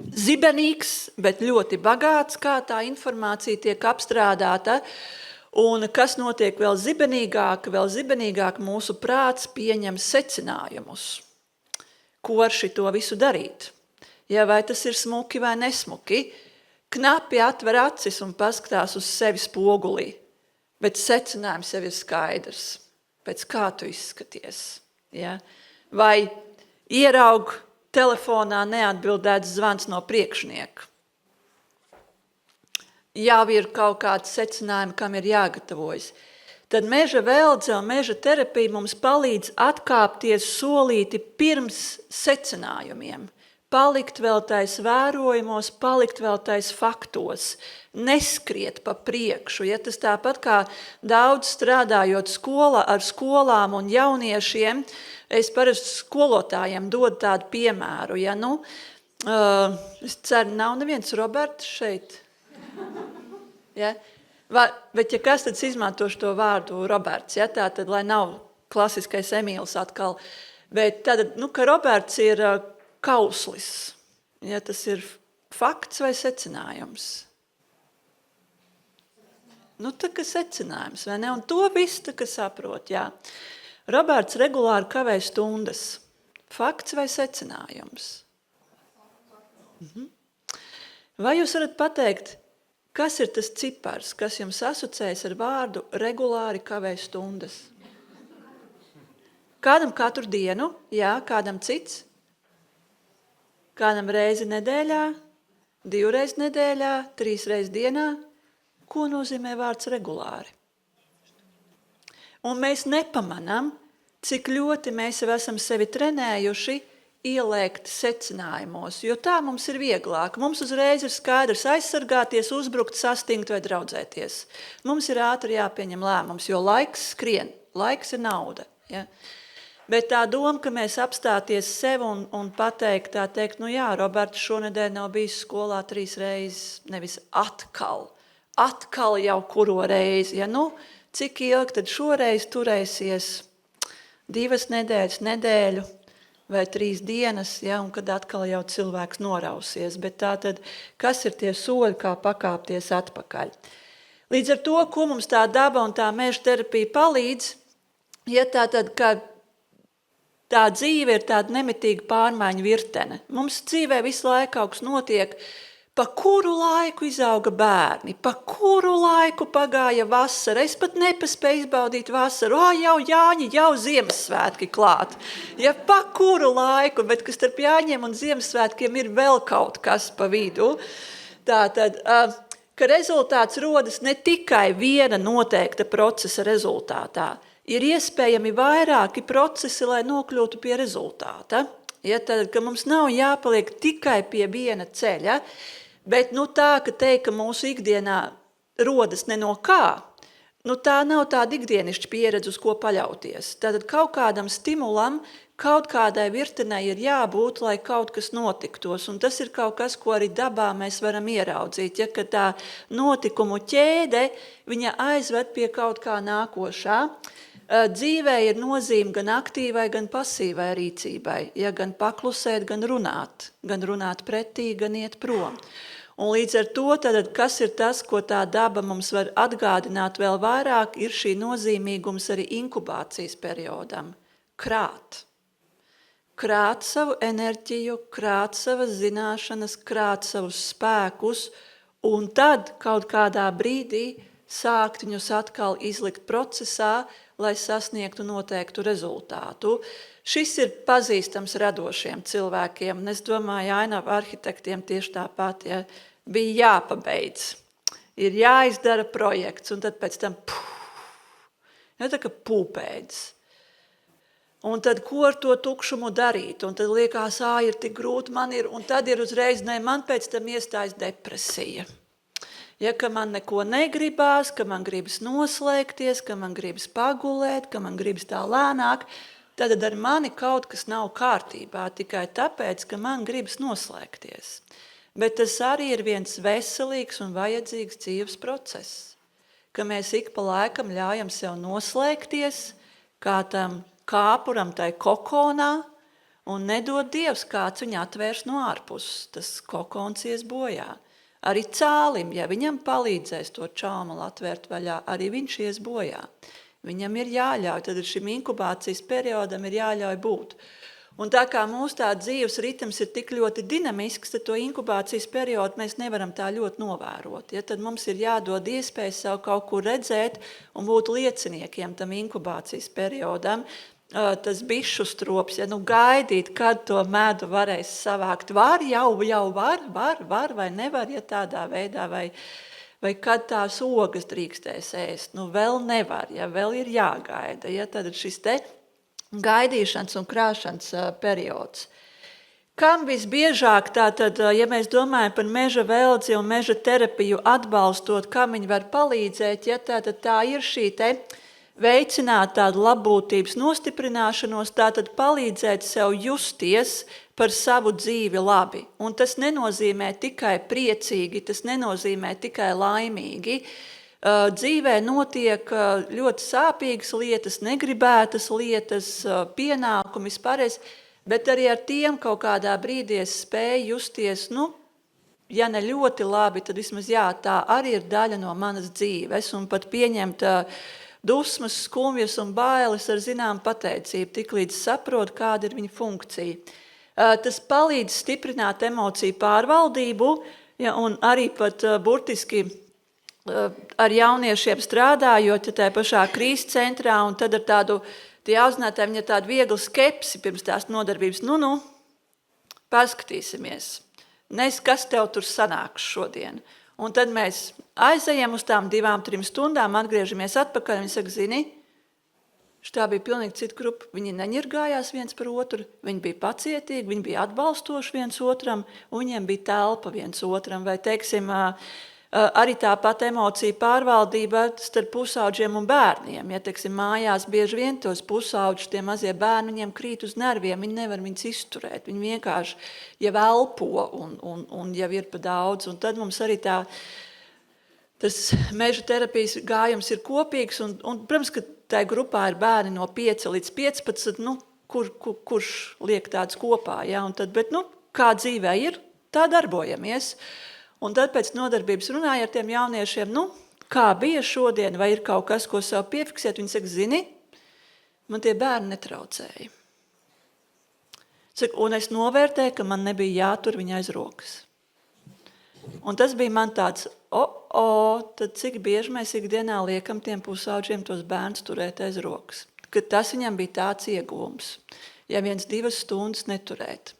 zibenīgs, bet ļoti bagāts, kā tā informācija tiek apstrādāta. Un kas notiek vēl zibenīgāk mūsu prāts pieņem secinājumus, ko ar šito visu darīt. Ja, vai tas ir smuki vai nesmuki, knapi atver acis un paskatās uz sevi spogulī, bet secinājums jau ir skaidrs, pēc kā tu izskaties. Ja? Vai ieraug telefonā neatbildēts zvans no priekšnieka. Jau ir kaut kāds secinājumi, kam ir jāgatavojas. Tad meža veldze un meža terapija mums palīdz atkāpties solīti pirms secinājumiem. Palikt vēl tais vērojumos, palikt vēl tais faktos. Neskriet pa priekšu. Ja tas tāpat kā daudz strādājot ar skolām un jauniešiem, es parasti skolotājiem dodu tādu piemēru. Ja, es ceru, nav neviens Roberts šeit. Ja? Bet ja kas tad izmantošu to vārdu Roberts, ja? Tā tad, lai nav klasiskais Emīls atkal, bet tad, ka Roberts ir kauslis, ja? Tas ir fakts vai secinājums? Tā kā secinājums, vai ne? Un to visu tā kā saprot, jā. Roberts regulāri kavē stundas. Fakts vai secinājums? Vai jūs varat pateikt, kas ir tas cipars, kas jums asociējas ar vārdu regulāri kavē stundas? Kādam katru dienu, jā, kādam cits? Kādam reizi nedēļā, 2 reizes nedēļā, 3 reizes dienā? Ko nozīmē vārds regulāri? Un mēs nepamanām, cik ļoti mēs jau esam sevi trenējuši ielēkt secinājumos, jo tā mums ir vieglāk. Mums uzreiz ir skaidrs aizsargāties, uzbrukt, sastingt vai draudzēties. Mums ir ātri jāpieņem lēmums, jo laiks skrien, laiks ir nauda. Ja? Bet tā doma, ka mēs apstāties sev un pateikt, jā, Roberts šonedēļ nav bijis skolā 3 reizes, nevis atkal jau kuro reizi. Ja? Cik ilgi tad šoreiz turēsies 2 nedēļas, nedēļu, vai 3 dienas, ja, un kad atkal jau cilvēks norausies. Bet tātad, kas ir tie soļi, kā pakāpties atpakaļ? Līdz ar to, ko mums tā daba un tā meža terapija palīdz, ja tātad, ka tā dzīve ir tāda nemitīga pārmaiņu virtene. Mums dzīvē visu laiku kaut kas notiek, pa kuru laiku izauga bērni, pa kuru laiku pagāja vasara. Es pat nepaspēju izbaudīt vasaru. Jau Jāņi, jau Ziemassvētki klāt. Ja, pa kuru laiku, bet kas starp Jāņiem un Ziemassvētkiem ir vēl kaut kas pa vidu. Tātad, ka rezultāts rodas ne tikai viena noteikta procesa rezultātā. Ir iespējami vairāki procesi, lai nokļūtu pie rezultāta. Ja, tad, ka mums nav jāpaliek tikai pie viena ceļa, bet tā, ka teikt, ka mūsu ikdienā rodas ne no kā, tā nav tāda ikdienišķa pieredze, uz ko paļauties. Tātad kaut kādam stimulam, kaut kādai virtenei ir jābūt, lai kaut kas notiktos. Un tas ir kaut kas, ko arī dabā mēs varam ieraudzīt. Ja, ka tā notikumu ķēde, viņa aizved pie kaut kā nākošā. Dzīvē ir nozīme gan aktīvai, gan pasīvai rīcībai. Ja, gan paklusēt, gan runāt pretī, gan iet prom. Un līdz ar to, tad, kas ir tas, ko tā daba mums var atgādināt vēl vairāk, ir šī nozīmīgums arī inkubācijas periodam. Krāt. Krāt savu enerģiju, krāt savas zināšanas, krāt savus spēkus, un tad kaut kādā brīdī sākt viņus atkal izlikt procesā, lai sasniegtu noteiktu rezultātu. Šis ir pazīstams radošiem cilvēkiem, un es domāju, ainavu arhitektiem tieši tāpat, ja bija jāpabeidz. Ir jāizdara projekts, un tad pēc tam tā kā pūpēdis. Un tad, ko ar to tukšumu darīt? Un tad liekas, ir tik grūti, un tad ir uzreiz, man pēc tam iestājas depresija. Ja, ka man neko negribās, ka man gribas noslēgties, ka man gribas pagulēt, ka man gribas tā lēnāk, tad ar mani kaut kas nav kārtībā, tikai tāpēc, ka man gribas noslēgties. Bet tas arī ir viens veselīgs un vajadzīgs dzīves process, ka mēs ik pa laikam ļaujam sev noslēgties, kā tam kāpuram tai kokonā, un nedod Dievs, kāds viņu atvērs no ārpuses. Tas kokons ies bojā. Arī cālim, ja viņam palīdzēs to čāmalu atvērt vaļā, arī viņš ies bojā. Viņam ir jāļauj, tad šim inkubācijas periodam ir jāļauj būt. Un tā kā mūsu tā dzīves ritms ir tik ļoti dinamisks, tad to inkubācijas periodu mēs nevaram tā ļoti novērot. Ja? Tad mums ir jādod iespēju sev kaut kur redzēt un būt lieciniekiem tam inkubācijas periodam. Tas bišu strops, ja gaidīt, kad to medu varēs savākt. Var, vai nevar, ja tādā veidā, vai kad tās ogas drīkstēs ēst. Vēl nevar, ja vēl ir jāgaida. Ja? Tad šis te gaidīšanas un krāšanas periods. Kam visbiežāk tātad, ja mēs domājam par meža veldzi un meža terapiju atbalstot, kam viņi var palīdzēt, ja tātad tā ir šī te veicināt tādu labbūtības nostiprināšanos, tātad palīdzēt sev justies par savu dzīvi labi. Un tas nenozīmē tikai priecīgi, tas nenozīmē tikai laimīgi. Dzīvē notiek ļoti sāpīgas lietas, negribētas lietas, pienākumi vispārējais, bet arī ar tiem kaut kādā brīdī es spēju justies, ja ne ļoti labi, tad vismaz tā arī ir daļa no manas dzīves, un pat pieņemt dusmas, skumjas un bailes ar zinām pateicību, tik līdz saprot, kāda ir viņa funkcija. Tas palīdz stiprināt emociju pārvaldību, ja, un arī pat burtiski ar jauniešiem strādājot, ja tā pašā krīzes centrā, un tad ar tādu, tie audzinātāji, viņa tādu vieglu skepsi pirms tās nodarbības, paskatīsimies, kas tev tur sanāks šodien. Un tad mēs aizejam uz tām 2-3 stundām, atgriežamies atpakaļ, viņi saka, zini, tā bija pilnīgi cita grupa, viņi neņirgājās viens par otru, viņi bija pacietīgi, viņi bija atbalstoši viens otram, un viņiem bija telpa viens otram, vai teiksim, arī tāpat emocija pārvaldība starp pusauģiem un bērniem. Ja, teiksim, mājās bieži vien tos pusauģus, tie mazie bērni, viņiem krīt uz nerviem, viņi nevar viņus izturēt. Viņi vienkārši jau elpo un jau ir pa daudz. Un tad mums arī tas meža terapijas gājums ir kopīgs. Un, protams, ka tajā grupā ir bērni no 5 līdz 15, kurš liek tāds kopā. Ja, un tad, bet, kā dzīvē ir, tā darbojamies. Un tad pēc nodarbības runāja ar tiem jauniešiem, kā bija šodien, vai ir kaut kas, ko sev piefiksēt. Viņi saka, zini, man tie bērni netraucēja. Un es novērtēju, ka man nebija jātur viņa aiz rokas. Un tas bija man tāds, tad cik bieži mēs ikdienā liekam tiem pusauģiem tos bērnus turēt aiz rokas. Ka tas viņam bija tāds ieguvums, ja 1-2 stundas neturēt.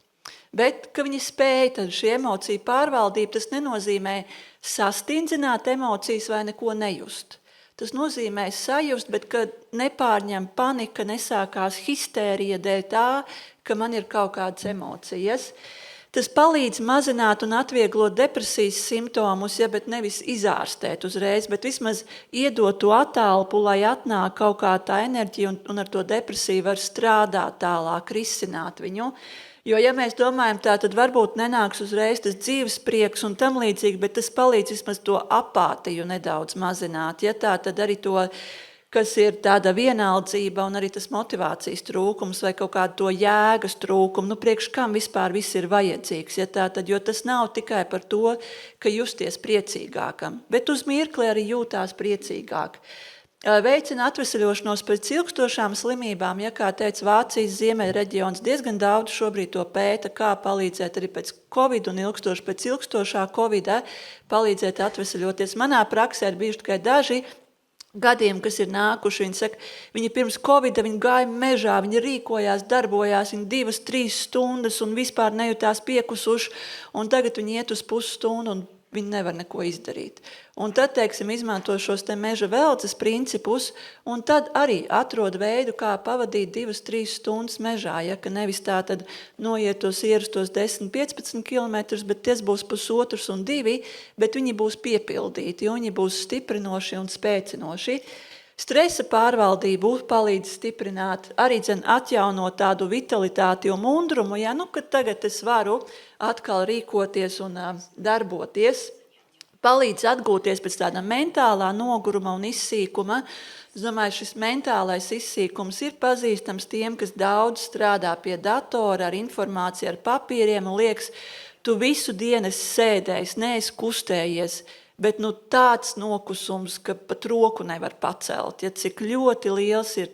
Bet, ka viņi spēja, tad šī emocija pārvaldība, tas nenozīmē sastingzināt emocijas vai neko nejust. Tas nozīmē sajust, bet ka nepārņem panika, nesākās histērija dēļ tā, ka man ir kaut kādas emocijas. Tas palīdz mazināt un atvieglot depresijas simptomus, ja, bet nevis izārstēt uzreiz, bet vismaz iedot to attālpu, lai atnāk kaut kā tā enerģija un ar to depresiju var strādāt tālāk, risināt viņu. Jo, ja mēs domājam tā, tad varbūt nenāks uzreiz tas dzīves prieks un tam līdzīgi, bet tas palīdz vismaz to apātiju nedaudz mazināt. Ja tā, tad arī to, kas ir tāda vienaldzība un arī tas motivācijas trūkums vai kaut kādu to jēgas trūkumu, priekš kam vispār viss ir vajadzīgs. Ja tā, tad, jo tas nav tikai par to, ka justies priecīgākam, bet uz mirkli arī jūtās priecīgāk. veicina atvesaļošanos pēc ilgstošām slimībām. Ja, kā teica, Vācijas ziemeļa reģions diezgan daudz šobrīd to pēta, kā palīdzēt arī pēc Covid un ilgstoši pēc ilgstošā Covid palīdzēt atvesaļoties. Manā praksē ir bijuši tikai daži gadiem, kas ir nākuši. Viņi saka, viņi pirms Covida viņi gāja mežā, viņi rīkojās, darbojās, viņi 2-3 stundas un vispār nejūtās piekusuši, un tagad viņi iet uz pusstundu un viņi nevar neko izdarīt. Un tad, teiksim, izmanto šos te meža velces principus, un tad arī atrod veidu, kā pavadīt 2-3 stundas mežā, ja, ka nevis tā tad noiet tos ierastos 10-15 kilometrus, bet tas būs 1,5 un 2, bet viņi būs piepildīti, jo viņi būs stiprinoši un spēcinoši. Stresa pārvaldību palīdz stiprināt, arī atjaunot tādu vitalitāti un mundrumu, ja, ka tagad es varu atkal rīkoties un darboties, palīdz atgūties pēc tāda mentālā noguruma un izsīkuma. Es domāju, šis mentālais izsīkums ir pazīstams tiem, kas daudz strādā pie datora, ar informāciju, ar papīriem, un liekas, tu visu dienu esi sēdējis, neesi kustējies, bet tāds nokusums, ka pat roku nevar pacelt, ja cik ļoti liels ir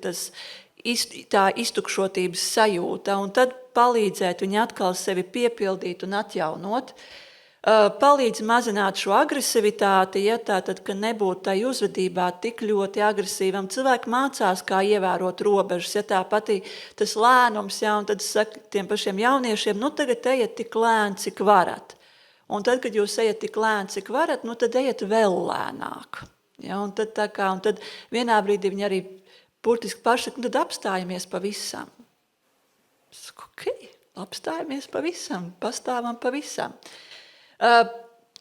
tā iztukšotības sajūta, un tad palīdzēt viņu atkal sevi piepildīt un atjaunot, palīdz mazināt šo agresivitāti, ja tātad, ka nebūtu tai uzvedībā tik ļoti agresīvam. Cilvēki mācās, kā ievērot robežas, ja tāpat tas lēnums, ja, un tad saka tiem pašiem jauniešiem, tagad ejiet tik lēni, cik varat. Un tad, kad jūs ejat tik lēni, cik varat, tad ejiet vēl lēnāk. Ja, un tad vienā brīdī viņi arī burtiski paši saka, tad apstājamies pavisam. Ok, apstājamies pavisam, pastāvam pavisam.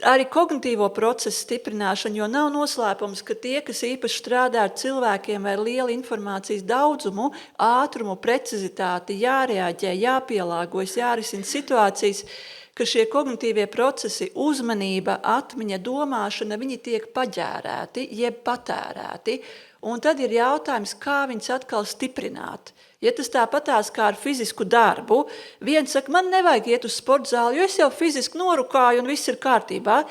Arī kognitīvo procesu stiprināšana, jo nav noslēpums, ka tie, kas īpaši strādā ar cilvēkiem vai ar lielu informācijas daudzumu, ātrumu, precizitāti, jārēģē, jāpielāgojas, jārisina situācijas, ka šie kognitīvie procesi, uzmanība, atmiņa, domāšana, viņi tiek paģērēti, jeb patērēti, un tad ir jautājums, kā viņus atkal stiprināt. Ja tas tāpatās kā ar fizisku darbu, viens saka, man nevajag iet uz sporta zāli, jo es jau fiziski norukāju un viss ir kārtībā,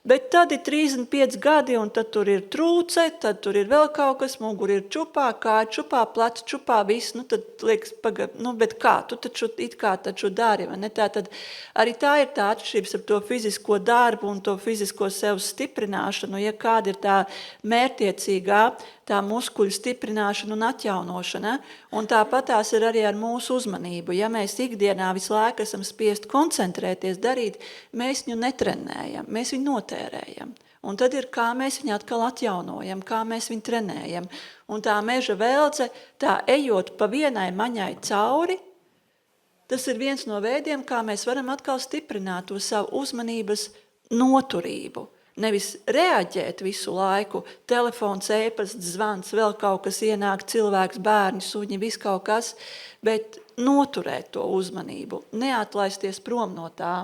bet tad ir 35 gadi un tad tur ir trūce, tad tur ir vēl kaut kas, muguri ir čupā, kāja čupā, plecs čupā, viss, tad liekas, bet kā, tu taču it kā taču dari, vai ne? Tātad arī tā ir tā atšķirības ar to fizisko darbu un to fizisko sev stiprināšanu, ja kāda ir tā mērķtiecīgā, tā muskuļu stiprināšana un atjaunošana, un tāpatās ir arī ar mūsu uzmanību. Ja mēs ikdienā visu laiku esam spiest koncentrēties, darīt, mēs viņu netrenējam, mēs viņu notērējam. Un tad ir, kā mēs viņu atkal atjaunojam, kā mēs viņu trenējam. Un tā meža velce, tā ejot pa vienai maņai cauri, tas ir viens no veidiem, kā mēs varam atkal stiprināt to savu uzmanības noturību. Nevis reaģēt visu laiku, telefons, ēpasts, zvans, vēl kaut kas ienāk, cilvēks, bērni, suņi, viss kaut kas, bet noturēt to uzmanību, neatlaisties prom no tā.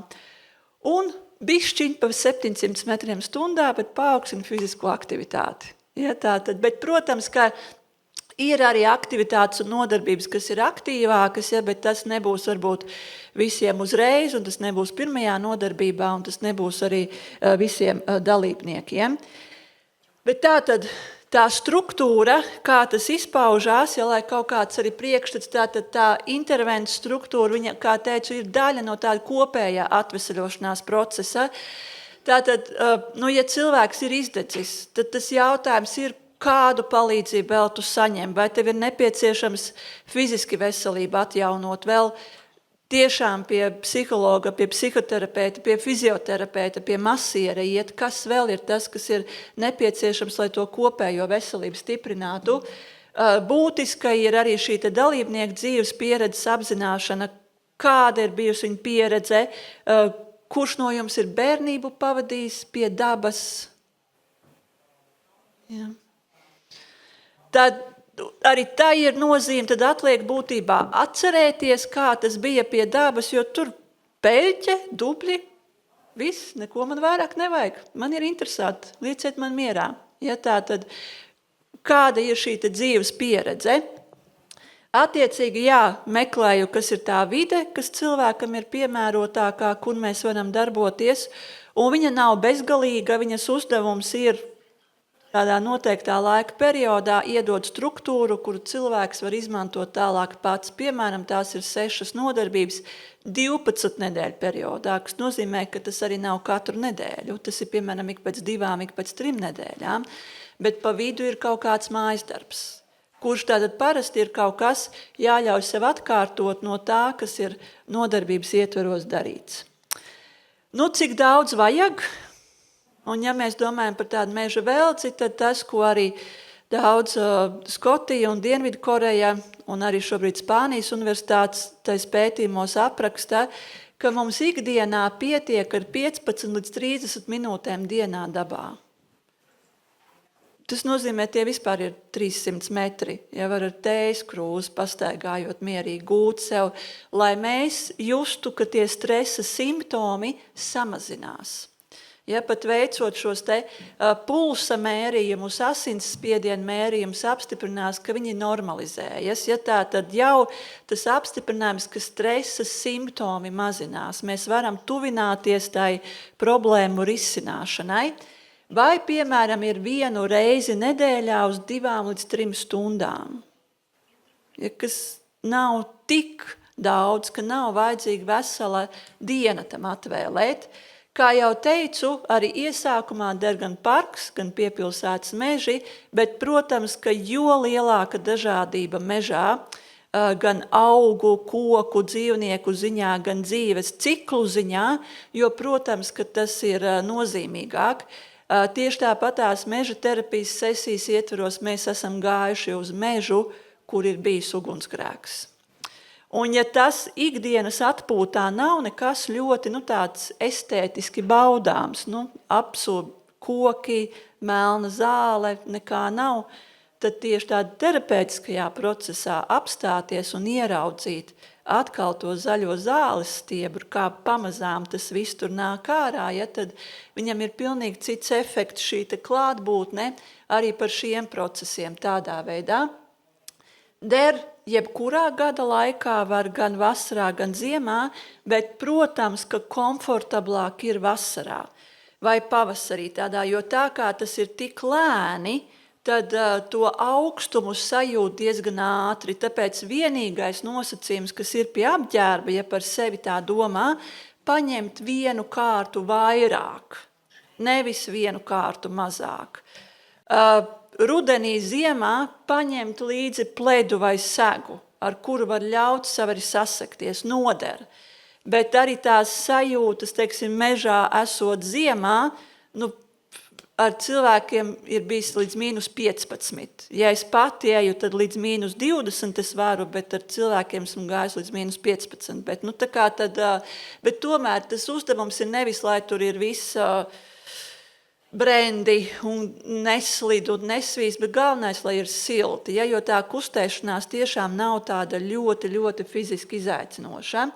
Un bišķiņ pa 700 metriem stundā, bet paaugstina fizisko aktivitāti. Ja, tātad, bet, protams, ka ir arī aktivitātes un nodarbības, kas ir aktīvākas, ja, bet tas nebūs varbūt visiem uzreiz, un tas nebūs pirmajā nodarbībā, un tas nebūs arī visiem dalībniekiem. Bet tā struktūra, kā tas izpaužās, ja, lai kaut kāds arī priekšstats, tā intervences struktūra, viņa, kā teicu, ir daļa no tāda kopējā atvesaļošanās procesa. Tātad, ja cilvēks ir izdedzis, tad tas jautājums ir, kādu palīdzību vēl tu saņem, vai tev ir nepieciešams fiziski veselību atjaunot, vēl tiešām pie psihologa, pie psihoterapeita, pie fizioterapeita, pie masiera iet, kas vēl ir tas, kas ir nepieciešams, lai to kopējo veselību stiprinātu. Būtiska ir arī šī dalībnieku dzīves pieredzes apzināšana, kāda ir bijusi viņa pieredze, kurš no jums ir bērnību pavadījis pie dabas. Jā. Tad arī tā ir nozīme, tad atliek būtībā atcerēties, kā tas bija pie dabas, jo tur peļķe, dubļi, viss, neko man vairāk nevajag. Man ir interesanti, lieciet man mierā. Ja tā tad, kāda ir šī dzīves pieredze? Attiecīgi, jā, meklēju, kas ir tā vide, kas cilvēkam ir piemērotākā, kur mēs varam darboties, un viņa nav bezgalīga, viņas uzdevums ir tādā noteiktā laika periodā iedod struktūru, kuru cilvēks var izmantot tālāk pats. Piemēram, tās ir 6 nodarbības 12 nedēļu periodā, kas nozīmē, ka tas arī nav katru nedēļu. Tas ir, piemēram, ik pēc 2, ik pēc 3 nedēļām, bet pa vidu ir kaut kāds mājas darbs, kurš tātad parasti ir kaut kas jāļauj sev atkārtot no tā, kas ir nodarbības ietveros darīts. Nu, cik daudz vajag? Un ja mēs domājam par tādu meža velci, tad tas, ko arī daudz Skotija un Dienvidkoreja un arī šobrīd Spānijas universitātes pētījumos apraksta, ka mums ikdienā pietiek ar 15 līdz 30 minūtēm dienā dabā. Tas nozīmē, tie vispār ir 300 metri, ja var ar tējas krūzi pastaigājot mierīgi gūt sev, lai mēs justu, ka tie stresa simptomi samazinās. Ja pat veicot šos pulsa mērījumus, asinsspiedienu mērījumus, apstiprinās, ka viņi normalizējas. Ja tā tad jau tas apstiprinājums, ka stresa simptomi mazinās, mēs varam tuvināties tai problēmu risināšanai. Vai, piemēram, ir 1 reizi nedēļā uz 2 līdz 3 stundām, ja, kas nav tik daudz, ka nav vajadzīga vesela diena tam atvēlēt. Kā jau teicu, arī iesākumā der gan parks, gan piepilsētas meži, bet, protams, ka jo lielāka dažādība mežā, gan augu, koku, dzīvnieku ziņā, gan dzīves ciklu ziņā, jo, protams, ka tas ir nozīmīgāk. Tieši tāpatās meža terapijas sesijas ietveros mēs esam gājuši uz mežu, kur ir bijis ugunsgrēks. Un ja tas ikdienas atpūtā nav nekas ļoti tāds estētiski baudāms, apsūb koki, melna zāle, nekā nav, tad tieši tādā terapeitiskajā procesā apstāties un ieraudzīt atkal to zaļo zāles stiebru, kā pamazām tas viss tur nāk ārā, ja, tad viņam ir pilnīgi cits efekts šī klātbūtne arī par šiem procesiem tādā veidā. Der jebkurā gada laikā var gan vasarā, gan ziemā, bet, protams, ka komfortablāk ir vasarā vai pavasarī tādā, jo tā kā tas ir tik lēni, tad to augstumu sajūt diezgan ātri. Tāpēc vienīgais nosacījums, kas ir pie apģērba, ja par sevi tā domā, paņemt 1 kārtu vairāk, nevis 1 kārtu mazāk. Rudenī, ziemā paņemt līdzi pledu vai segu, ar kuru var ļaut sev arī sasakties, noder. Bet arī tās sajūtas, teiksim, mežā esot ziemā, ar cilvēkiem ir bijis līdz -15. Ja es pati eju, tad līdz -20 es varu, bet ar cilvēkiem esmu gājis līdz -15. Bet tomēr tas uzdevums ir nevis, lai tur ir viss brendi un neslid un nesvīs, bet galvenais, lai ir silti, ja, jo tā kustēšanās tiešām nav tāda ļoti, ļoti fiziski izaicinoša.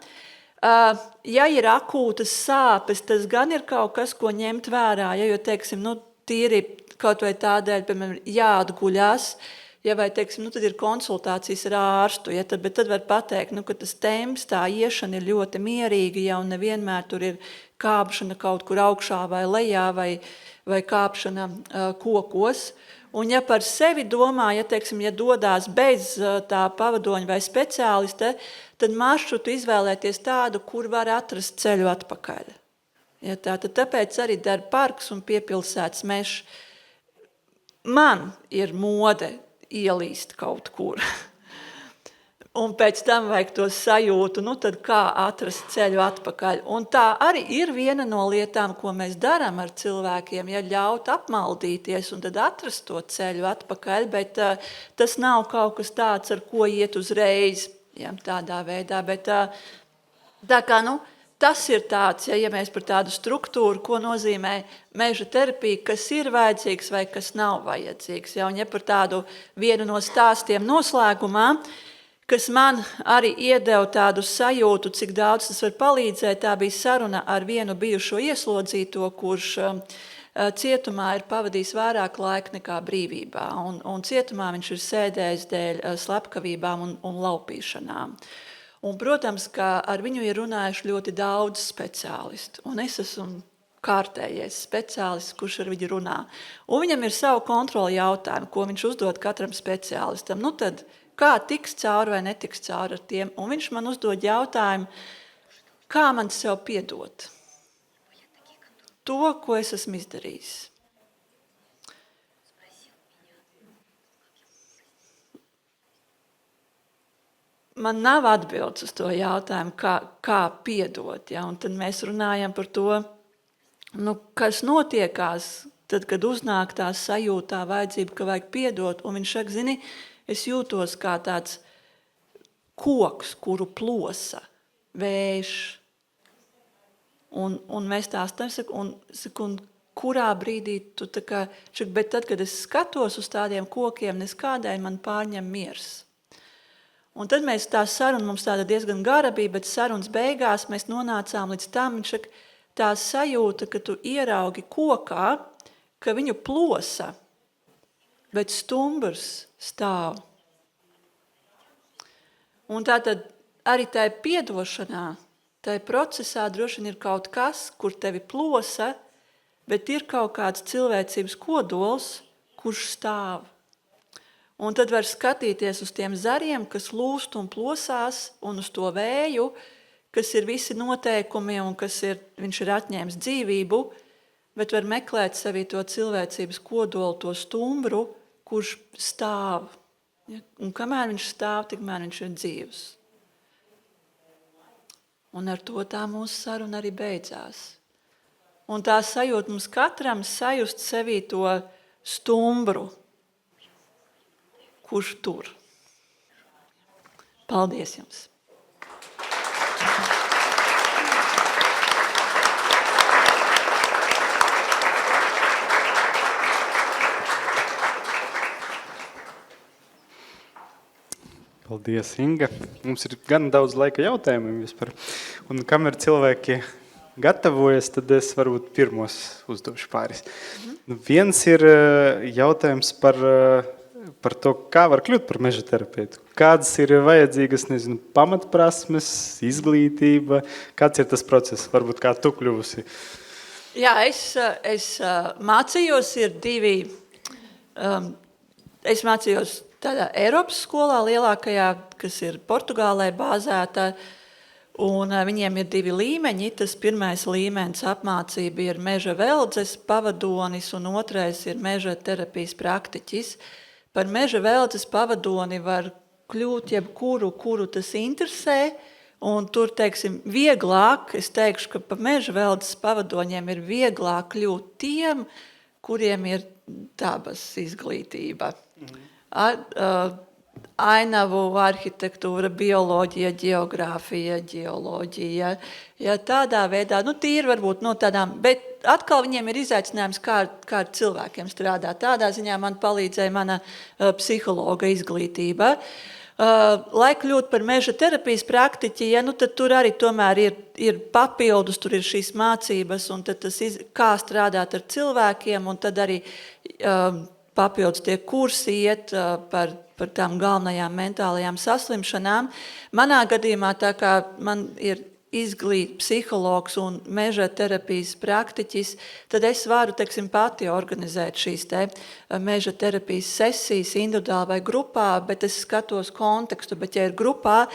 Ja ir akūtas sāpes, tas gan ir kaut kas, ko ņemt vērā, ja, jo, teiksim, tīri kaut vai tādēļ, piemēram, jāatguļās, ja, vai, teiksim, tad ir konsultācijas ar ārstu, ja, bet tad var pateikt, ka tas temps, tā iešana ir ļoti mierīga, ja, un nevienmēr tur ir kāpšana kaut kur augšā vai lejā, vai kāpšana kokos. Un ja par sevi domā, ja, teiksim, ja dodās bez tā pavadoņa vai speciālista, tad maršrutu izvēlēties tādu, kur var atrast ceļu atpakaļ. Ja, tāpēc arī der parks un piepilsētas mežs. Man ir mode ielīst kaut kur. Un pēc tam vajag to sajūtu, tad kā atrast ceļu atpakaļ. Un tā arī ir viena no lietām, ko mēs darām ar cilvēkiem, ja ļaut apmaldīties un tad atrast to ceļu atpakaļ, bet tas nav kaut kas tāds, ar ko iet uzreiz, ja, tādā veidā. Bet tā kā, tas ir tāds, ja mēs par tādu struktūru, ko nozīmē meža terapija, kas ir vajadzīgs vai kas nav vajadzīgs. Ja, un ja par tādu vienu no stāstiem noslēgumā, kas man arī iedeva tādu sajūtu, cik daudz tas var palīdzēt, tā bija saruna ar vienu bijušo ieslodzīto, kurš cietumā ir pavadījis vairāk laika nekā brīvībā. Un cietumā viņš ir sēdējis dēļ slepkavībām un laupīšanām. Un, protams, ka ar viņu ir runājuši ļoti daudz speciālistu. Un es esmu kārtējais speciālists, kurš ar viņu runā. Un viņam ir savu kontroli jautājumu, ko viņš uzdod katram speciālistam. Nu tad, kā tiks cauri vai netiks cauri ar tiem? Un viņš man uzdod jautājumu, kā man sev piedot to, ko es esmu izdarījis. Man nav atbildes uz to jautājumu, kā piedot. Ja? Un tad mēs runājam par to, kas notiekās, tad, kad uznāk tā sajūtā vajadzība, ka vajag piedot. Un viņš saka, zini, es jūtos kā tāds koks, kuru plosa vējš. Un mēs tā stāstam, un kurā brīdī tu tā kā, bet tad, kad es skatos uz tādiem kokiem, neskādēļ man pārņem miers. Un tad mēs tā saruna, mums tāda diezgan gara bija, bet sarunas beigās mēs nonācām līdz tam, viņš saka, tā sajūta, ka tu ieraugi kokā, ka viņu plosa, bet stumbrs stāv. Un tātad arī tai piedošanā, tai procesā droši vien ir kaut kas, kur tevi plosa, bet ir kaut kāds cilvēcības kodols, kurš stāv. Un tad var skatīties uz tiem zariem, kas lūst un plosās, un uz to vēju, kas ir visi noteikumi un viņš ir atņēmis dzīvību, bet var meklēt sevī to cilvēcības kodolu, to stumbru, kurš stāv. Ja? Un kamēr viņš stāv, tikmēr viņš ir dzīvs. Un ar to tā mūsu saruna arī beidzās. Un tā sajūta mums katram sajust sevī to stumbru, kurš tur. Paldies jums! Paldies, Inga. Mums ir gan daudz laika jautājumiem vispār. Un kamēr cilvēki gatavojas, tad es varbūt pirmos uzdošu pāris. Viens ir jautājums par to, kā var kļūt par meža terapeitu. Kādas ir vajadzīgas, pamatprasmes, izglītība? Kāds ir tas process? Varbūt kā tu kļuvusi? Jā, es mācījos, ir divi. Es mācījos tādā Eiropas skolā lielākajā, kas ir Portugālē bāzēta, un viņiem ir divi līmeņi. Tas pirmais līmenis apmācība ir meža veldzes pavadonis, un otrais ir meža terapijas praktiķis. Par meža veldzes pavadoni var kļūt jebkuru, kuru tas interesē, un tur, vieglāk, es teikšu, ka par meža veldzes pavadoņiem ir vieglāk kļūt tiem, kuriem ir dabas izglītība. Ainavu arhitektūra, bioloģija, geogrāfija, ģeoloģija. Ja, tādā veidā, tīri varbūt no tādām, bet atkal viņiem ir izaicinājums, kā ar cilvēkiem strādāt. Tādā ziņā man palīdzēja mana psihologa izglītība. Lai kļūt par meža terapijas praktiķi, tad tur arī tomēr ir papildus, tur ir šīs mācības, un tad kā strādāt ar cilvēkiem, un tad arī papildus tie kursi iet par tām galvenajām mentālajām saslimšanām. Manā gadījumā, tā kā man ir psihologs un meža terapijas praktiķis, tad es varu, pati organizēt šīs meža terapijas sesijas individuāli vai grupā, bet es skatos kontekstu. Bet, ja ir grupā,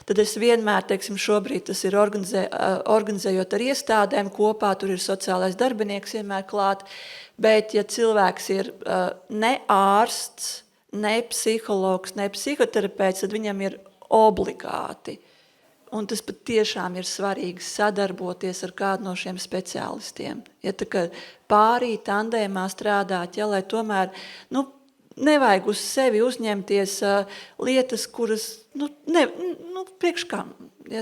tad es vienmēr, šobrīd tas ir organizējot ar iestādēm kopā, tur ir sociālais darbinieks vienmēr klāt, bet ja cilvēks ir ne ārsts, ne psihologs, ne psihoterapeits, tad viņam ir obligāti. Un tas pat tiešām ir svarīgi sadarboties ar kādu no šiem speciālistiem. Ja tā kā pārī tandēmā strādāt, ja, lai tomēr nevajag uz sevi uzņemties lietas, kuras priekš kam. Ja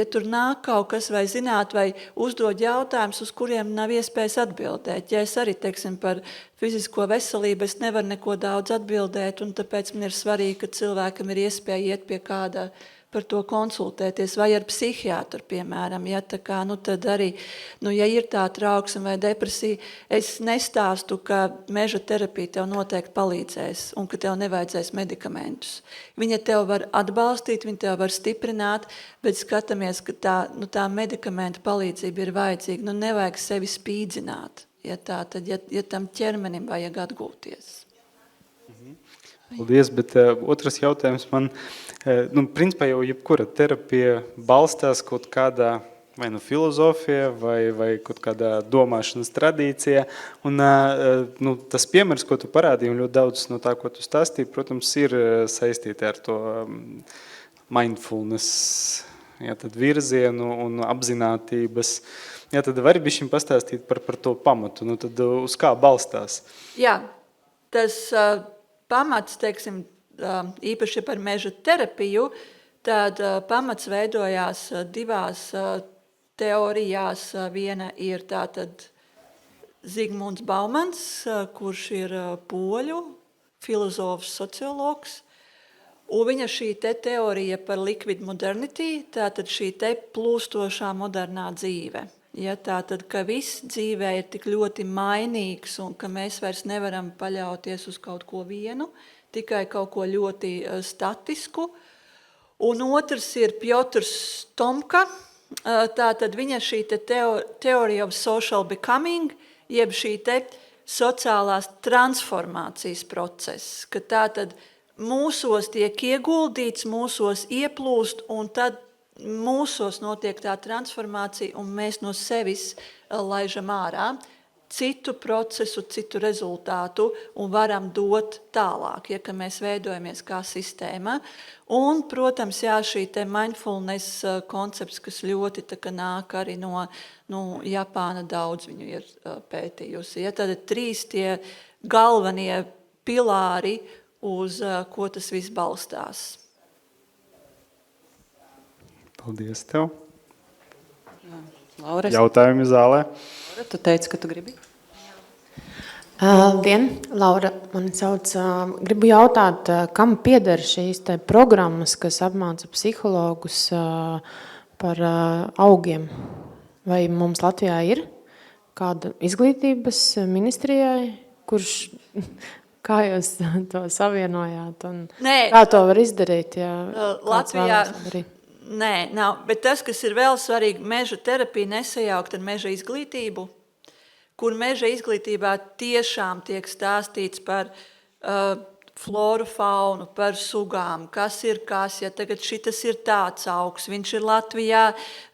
tur nāk kaut kas vai zināt, vai uzdod jautājumus, uz kuriem nav iespējas atbildēt. Ja es arī, par fizisko veselību, es nevaru neko daudz atbildēt, un tāpēc man ir svarīgi, ka cilvēkam ir iespēja iet pie kāda par to konsultēties, vai ar psihiatru, piemēram, ja, tā kā, tad arī, ja ir tā trauksme vai depresija, es nestāstu, ka meža terapija tev noteikti palīdzēs un ka tev nevajadzēs medikamentus. Viņa tev var atbalstīt, viņa tev var stiprināt, bet skatāmies, ka tā medikamenta palīdzība ir vajadzīga, nevajag sevi spīdzināt, ja tā, tad, ja tam ķermenim vajag atgūties. Paldies, bet otrs jautājums man, principā jau jebkura terapija balstās kaut kādā vai filozofija vai kaut kādā domāšanas tradīcijā, un tas piemērs, ko tu parādīji, un ļoti daudz no tā, ko tu stāstīji, protams, ir saistīti ar to mindfulness, tad virzienu un apzinātības. Tad vari bišķiņ pastāstīt par to pamatu, tad uz kā balstās? Jā, tas pamats, teiksim, īpaši par meža terapiju, tad pamats veidojās divās teorijās. Viena ir tātad Zigmunds Baumans, kurš ir poļu filozofs, sociologs, un viņa šī teorija par liquid modernity, tātad šī plūstošā modernā dzīve. Ja, tātad, ka viss dzīvē ir tik ļoti mainīgs un ka mēs vairs nevaram paļauties uz kaut ko vienu, tikai kaut ko ļoti statisku. Un otrs ir Pjotrs Tomka, tātad viņa šī theory of social becoming, jeb šī sociālās transformācijas process, ka tātad mūsos tiek ieguldīts, mūsos ieplūst un tad mūsos notiek tā transformācija un mēs no sevis laižam ārā citu procesu, citu rezultātu un varam dot tālāk, ja ka mēs veidojamies kā sistēma. Un, protams, jā, šī mindfulness koncepts, kas ļoti nāk arī no Japāna, daudz viņu ir pētījusi. Ja, tad ir 3 tie galvenie pilāri, uz ko tas viss balstās. Paldies tev. Laura, jautājumi zālē. Laura, tu teici, ka tu gribi? Labdien, Laura, mani sauc. Gribu jautāt, kam pieder šīs programmas, kas apmāca psihologus par augiem? Vai mums Latvijā ir kāda izglītības ministrijai, kurš, kā jūs to savienojāt? Un kā to var izdarīt, ja Latvijā nē, nav. Bet tas, kas ir vēl svarīgi, meža terapija nesajaukt ar meža izglītību, kur meža izglītībā tiešām tiek stāstīts par floru, faunu, par sugām, kas ir kas, ja tagad šitas ir tāds augs, viņš ir Latvijā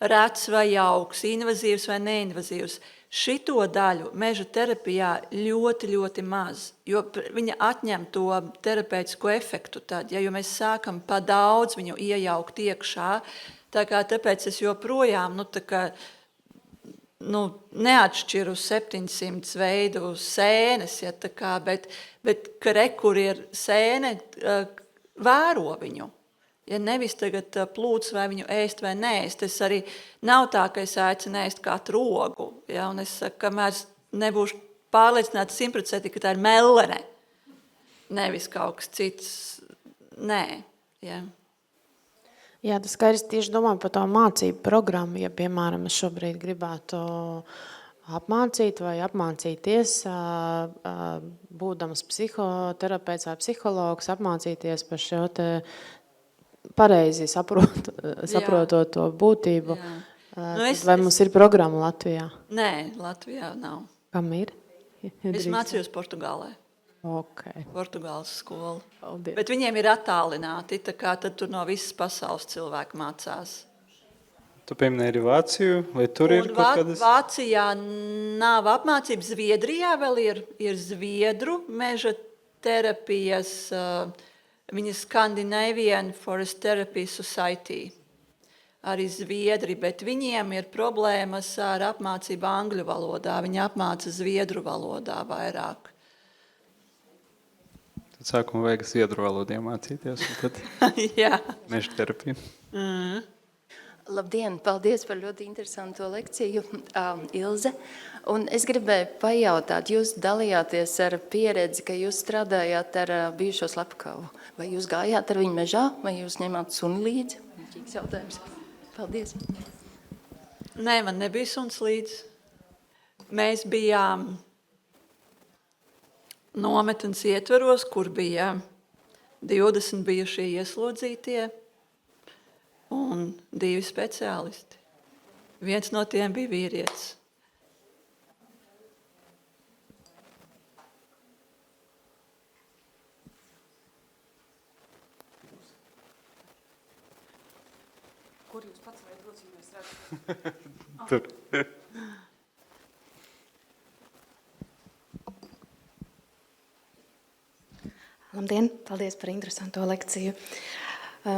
rets vai augs, invazīvs vai neinvazīvs. Šito daļu meža terapijā ļoti, ļoti maz, jo viņa atņem to terapeitisko efektu tad, ja, jo mēs sākam pa daudz viņu iejaukt iekšā, tāpēc es joprojām, neatšķiru 700 veidu sēnes, ja, bet kur ir sēne, vēro viņu. Ja nevis tagad plūc vai viņu ēst vai neēst, es arī nav tā, ka es aicinu ēst katru rogu. Ja, un es saku, kamēr nebūšu pārliecināta 100%, ka tā ir mellene, nevis kaut kas cits. Nē. Ja. Jā, tas skaidrs tieši domāju par to mācību programmu, ja, piemēram, es šobrīd gribētu apmācīt vai apmācīties, būdams psihoterapeits vai psihologs, apmācīties par šo pareizi saprotot to būtību. Vai mums ir programma Latvijā? Nē, Latvijā nav. Kam ir? Es mācījos Portugālē. Okay. Portugāles skola. Paldies. Bet viņiem ir attālināti, tā kā tad tur no visas pasaules cilvēki mācās. Tu pieminēji arī Vāciju, vai tur ir kaut kādas? Vācijā nav apmācības, Zviedrijā vēl ir Zviedru meža terapijas viņa Scandinavian Forest Therapy Society, arī Zviedri, bet viņiem ir problēmas ar apmācību angļu valodā. Viņi apmāca zviedru valodā vairāk. Tad sākumā vajag zviedru valodu iemācīties, un tad meža terapija. Labdien, paldies par ļoti interesanto lekciju, Ilze. Un es gribēju pajautāt, jūs dalījāties ar pieredzi, ka jūs strādājāt ar bijušo slepkavu. Vai jūs gājāt ar viņu mežā, vai jūs ņemāt suni līdzi? muļķīgs jautājums. Paldies. Nē, man nebija suns līdzi. Mēs bijām nometnes ietveros, kur bija 20 bijušie ieslodzītie un 2 speciālisti. Viens no tiem bija vīrietis. Kur jūs pats vai dots, ja mēs redzam? Tur. Labdien, paldies par interesanto lekciju.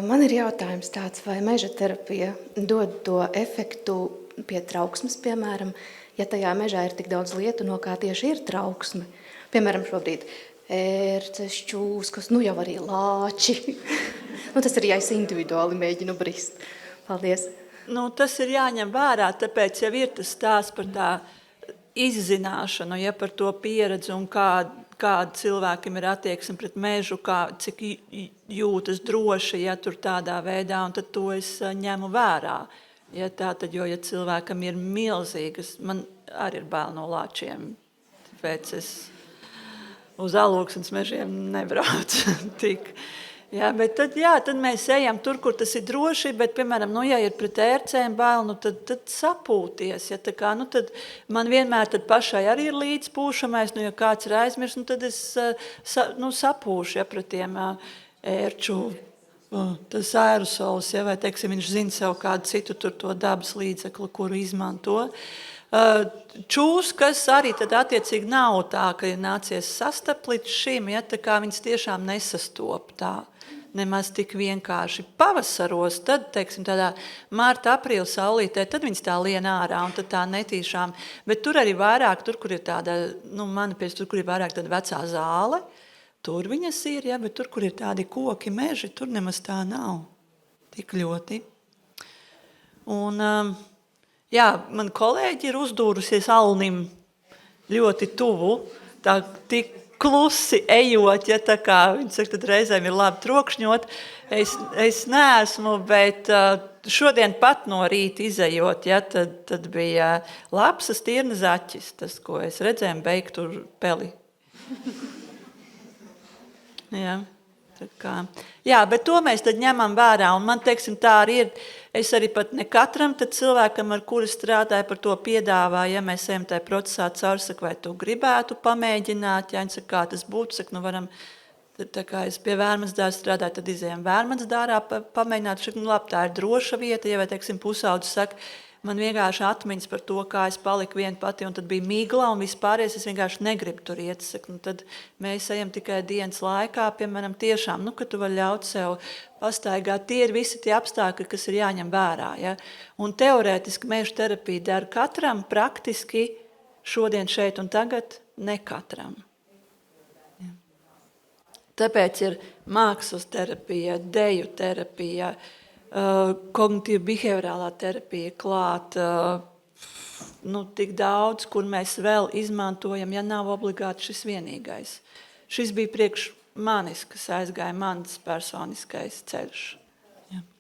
Man ir jautājums tāds, vai meža terapija dod to efektu pie trauksmes, piemēram, ja tajā mežā ir tik daudz lietu, no kā tieši ir trauksme. Piemēram, šobrīd ērces, čūskas, jau arī lāči. Tas ir, ja es individuāli mēģinu brist. Paldies. Tas ir jāņem vērā, tāpēc jau ir tas stāsts par tā izzināšanu, par to pieredzi un kāda cilvēkam ir attieksme pret mežu, cik jūtas droši, tur tādā veidā, un tad to es ņemu vērā. Jo cilvēkam ir milzīgas, man arī ir bail no lāčiem, tāpēc es uz Alūksnes mežiem nebraucu tik. Bet tad mēs ejam tur, kur tas ir droši, bet, piemēram, ja ir pret ērcēm bail, tad sapūties. Tad man vienmēr tad pašai arī ir līdz pūšamais, ja kāds ir aizmirs, tad es sapūšu pret tiem ērču, tas aerosols, vai, teiksim, viņš zina sev kādu citu tur to dabas līdzekli, kuru izmanto. Čūskas arī tad attiecīgi nav tā, ka ir nācies sastapt līdz šim, tā kā viņas tiešām nesastop tā. Nemaz tik vienkārši. Pavasaros, tad, teiksim, tādā mārta, aprīļa saulītē, tad viņas tā lien ārā un tad tā netīšām. Bet tur arī vairāk, tur, kur ir tāda, tur ir vairāk tāda vecā zāle, tur viņas ir, bet tur, kur ir tādi koki, meži, tur nemaz tā nav. Tik ļoti. Un, man kolēģi ir uzdūrusies Alnim ļoti tuvu, tā tik klusi ejot, tā kā viņi saka, tad reizēm ir labi trokšņot. Es neesmu, bet šodien pat no rīta izejot, tad bija lapsas tirna zaķis, tas, ko es redzēju, beigt tur peli. Bet to mēs tad ņemam vērā, un man, teiksim, tā arī ir. Es arī pat ne katram cilvēkam, ar kuru strādāju, par to piedāvāju, mēs ejam tajā procesā cauri, saku, vai tu gribētu pamēģināt, viņi saka, kā tas būtu, saku, varam, tā kā es pie Vērmansdāra strādāju, tad izējam Vērmansdārā pamēģināt, saku, labi, tā ir droša vieta, vai, teiksim, pusaudzis saka, man vienkārši atmiņas par to, kā es paliku viena pati, un tad bija migla, un vispārējais es vienkārši negribu tur iet. Saku, tad mēs ejam tikai dienas laikā, piemēram, tiešām, ka tu vari ļaut sev pastaigāt. Tie ir visi tie apstākļi, kas ir jāņem vērā. Un teorētiski meža terapija dara katram, praktiski šodien, šeit un tagad ne katram. Tāpēc ir mākslas terapija, deju terapija, kognitīva behaviorālā terapija klāt, tik daudz, kur mēs vēl izmantojam, ja nav obligāti šis vienīgais. Šis bija priekš manis, kas aizgāja mans personiskais ceļš,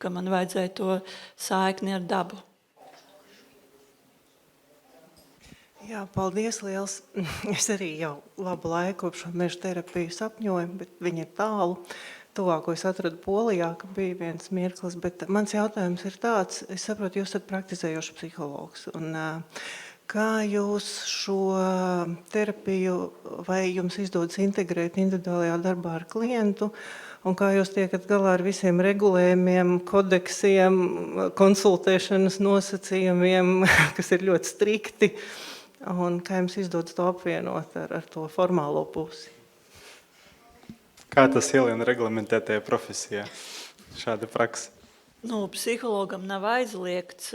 ka man vajadzēja to saikni ar dabu. Jā, paldies liels. Es arī jau labu laiku kopš šo meža terapiju sapņoju, bet viņa ir tālu. Tuvāko es atradu Polijā, ka bija viens mirklis, bet mans jautājums ir tāds, es saprotu, jūs esat praktizējošs psihologs, un kā jūs šo terapiju, vai jums izdodas integrēt individuālajā darbā ar klientu, un kā jūs tiekat galā ar visiem regulējumiem, kodeksiem, konsultēšanas nosacījumiem, kas ir ļoti strikti, un kā jums izdodas to apvienot ar to formālo pusi? Kā tas ielien reglamentētajā profesijā, šāda praksa? Psihologam nav aizliegts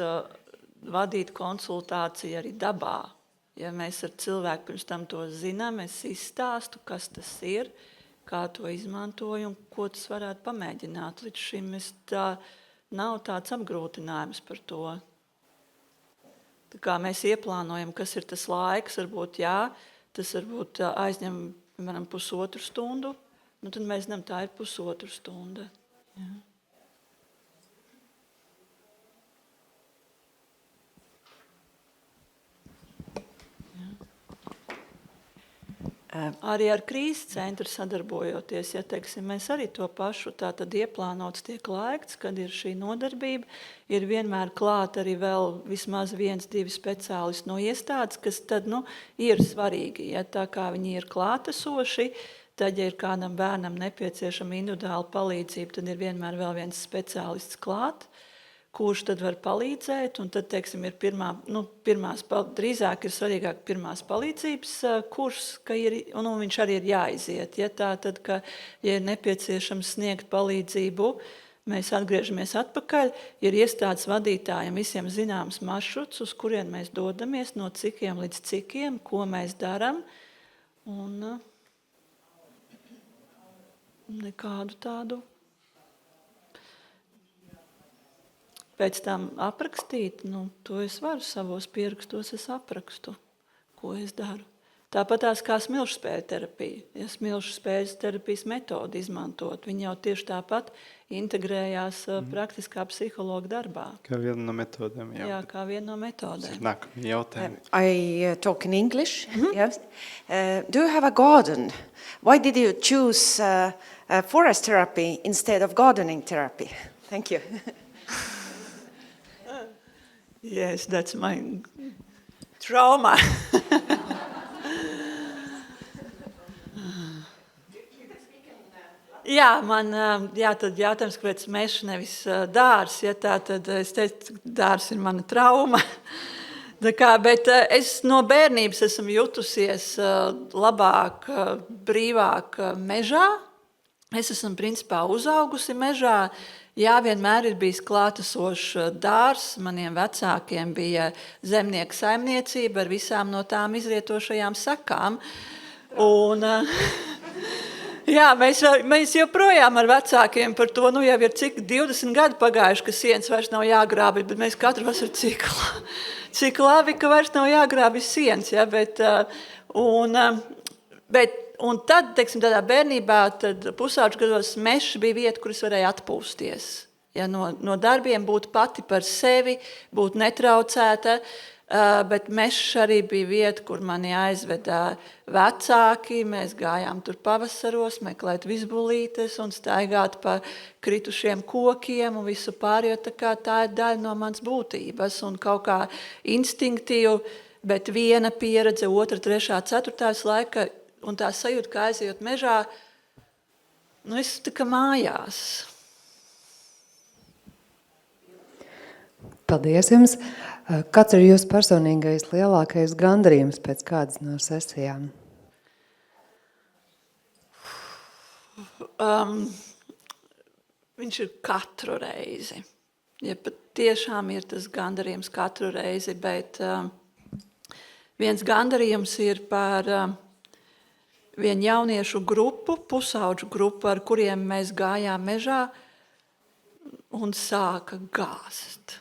vadīt konsultāciju arī dabā. Ja mēs ar cilvēku pirms tam to zinām, es izstāstu, kas tas ir, kā to izmantoju un ko tas varētu pamēģināt. Līdz šim nav tāds apgrūtinājums par to. Tā kā mēs ieplānojam, kas ir tas laiks, varbūt tas varbūt aizņem, piemēram, 1,5 stundu. Tad mēs zinām, tā ir 1,5 stunda. Arī ar krīzes centru sadarbojoties, ja teiksim, mēs arī to pašu tātad ieplānots tiek laikts, kad ir šī nodarbība, ir vienmēr klāt arī vēl vismaz 1-2 speciālisti no iestādes, kas tad, ir svarīgi, ja tā kā viņi ir klātesoši, tad, ja ir kādam bērnam nepieciešama individuāla palīdzība, tad ir vienmēr vēl viens speciālists klāt, kurš tad var palīdzēt, un tad, teiksim, ir drīzāk ir svarīgāk pirmās palīdzības kurs, un viņš arī ir jāiziet. Ja tā tad, ja ir nepieciešams sniegt palīdzību, mēs atgriežamies atpakaļ, ir iestādes vadītājiem visiem zināms maršruts, uz kurien mēs dodamies, no cikiem līdz cikiem, ko mēs darām, un nekādu tādu. Pēc tam aprakstīt, to es varu savos pierakstos, es aprakstu, ko es daru. Tāpat tās kā smilšspēļu terapija. Ja smilšspēļu terapijas metodi izmantot, viņi jau tieši tāpat integrējās praktiskā psihologa darbā. Kā viena no metodēm. Jā, kā viena no metodēm. Nākamie jautājumi. I talk in English. Yes. Do you have a garden? Why did you choose forest therapy instead of gardening therapy? Thank you. Yes, that's my trauma. Jā, tad jautājums, kāpēc meža nevis dārs, ja tā tad es teicu, dārs ir mana trauma. Bet es no bērnības esmu jutusies labāk, brīvāk mežā. Es esmu principā uzaugusi mežā. Jā, vienmēr ir bijis klātesošs dārs. Maniem vecākiem bija zemnieku saimniecība ar visām no tām izrietošajām sekām. Un, jā, mēs joprojām ar vecākiem par to, jau ir cik 20 gadi pagājuši, ka sienas vairs nav jāgrābi, bet mēs katru vasaru cik labi, ka vairs nav jāgrābi sienas. Ja, un tad, teiksim, tādā bērnībā, tad pusauģu gados mežs bija vieta, kur es varēju atpūsties. Ja, no darbiem būt pati par sevi, būt netraucēta, bet mežs arī bija vieta, kur mani aizveda vecāki. Mēs gājām tur pavasaros, meklēt vizbulītes un staigāt pa kritušiem kokiem un visu pārējo. Tā ir daļa no manas būtības un kaut kā instinktīvu, bet viena pieredze, otra, trešā, ceturtās laika. Un tā sajūta, kā aizejot mežā, es tā kā mājās. Paldies jums. Kāds ir jūsu personīgais lielākais gandarījums pēc kādas no sesijām? Viņš ir katru reizi. Ja pat tiešām ir tas gandarījums katru reizi, bet viens gandarījums ir par vienu jauniešu grupu, pusauģu grupu, ar kuriem mēs gājām mežā un sāka gāzt.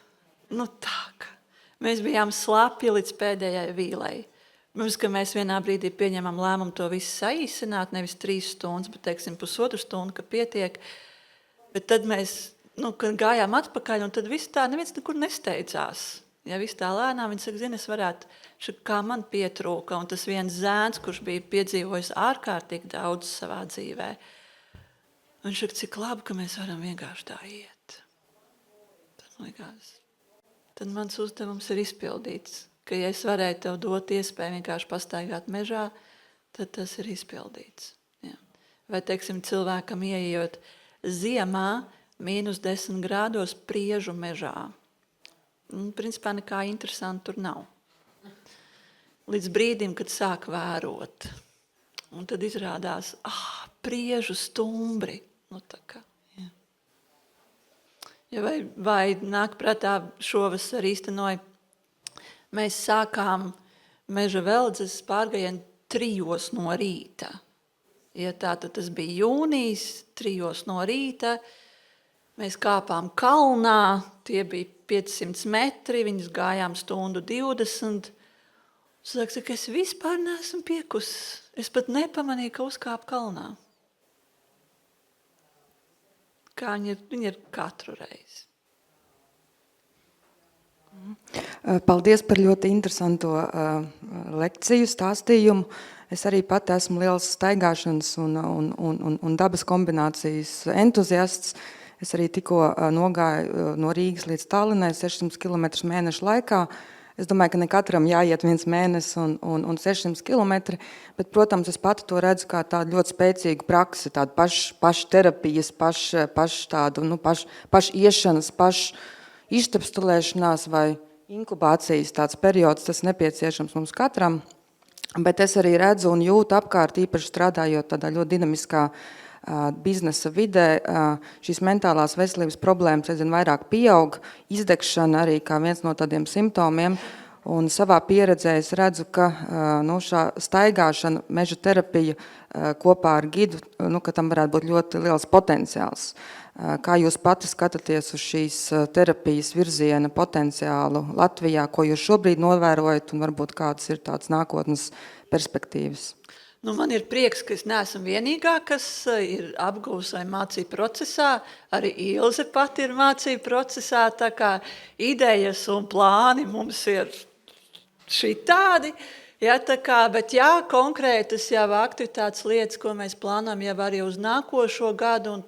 Tā, ka mēs bijām slapji līdz pēdējai vīlei. Mums, ka mēs vienā brīdī pieņemam lēmumu to visu saīsināt, nevis 3 stundas, bet, teiksim, 1,5 stundu, ka pietiek. Bet tad mēs, kad gājām atpakaļ, un tad viss tā, neviens nekur nesteidzās. Ja viss tā lēnām, viņi saka, es varētu, kā man pietrūka, un tas viens zēns, kurš bija piedzīvojis ārkārtīgi daudz savā dzīvē. Viņš saka, cik labi, ka mēs varam vienkārši tā iet. Tad mans uzdevums ir izpildīts, ka ja es varēju tev dot iespēju vienkārši pastaigāt mežā, tad tas ir izpildīts. Ja. Vai, teiksim, cilvēkam ieejot ziemā -10 grādos priežu mežā. Principā nekā interesanti tur nav. Līdz brīdim, kad sāk vērot. Un tad izrādās, priežu stumbri. Tā kā, ja. Ja vai nāk prātā šovasar īstenoja, mēs sākām meža veldzes pārgājienu 3 no rīta. Ja tā, tad tas bija jūnijas, 3 no rīta. Mēs kāpām kalnā, tie bija 500 metri, viņus gājām 1:20. Saka, ka es vispār neesmu piekusis. Es pat nepamanīju, ka uzkāpu kalnā. Kā viņi ir katru reizi. Paldies par ļoti interesanto lekciju, stāstījumu. Es arī pati esmu liels staigāšanas un dabas kombinācijas entuziasts. Es arī tikko nogāju no Rīgas līdz Tallinai 600 km mēnešu laikā. Es domāju, ka ne katram jāiet 1 mēnesis un 600 km, bet, protams, es pati to redzu kā tādu ļoti spēcīgu praksi, tādu pašterapijas, pašiešanas, pašiztapstulēšanās vai inkubācijas tāds periods, tas nepieciešams mums katram. Bet es arī redzu un jūtu apkārt, īpaši strādājot tādā ļoti dinamiskā biznesa vidē, šīs mentālās veselības problēmas aizvien vairāk pieaug, izdegšana arī kā viens no tādiem simptomiem, un savā pieredzē es redzu, ka šā staigāšana, meža terapija kopā ar gidu, ka tam varētu būt ļoti liels potenciāls. Kā jūs pati skatāties uz šīs terapijas virziena potenciālu Latvijā, ko jūs šobrīd novērojat, un varbūt kādas ir tāds nākotnes perspektīvas? Man ir prieks, ka es neesmu vienīgā, kas ir apgūs vai mācību procesā. Arī Ilze pati ir mācību procesā, tā kā idejas un plāni mums ir šitādi. Ja, bet konkrētas jau aktivitātes lietas, ko mēs plānojam jau arī uz nākošo gadu, un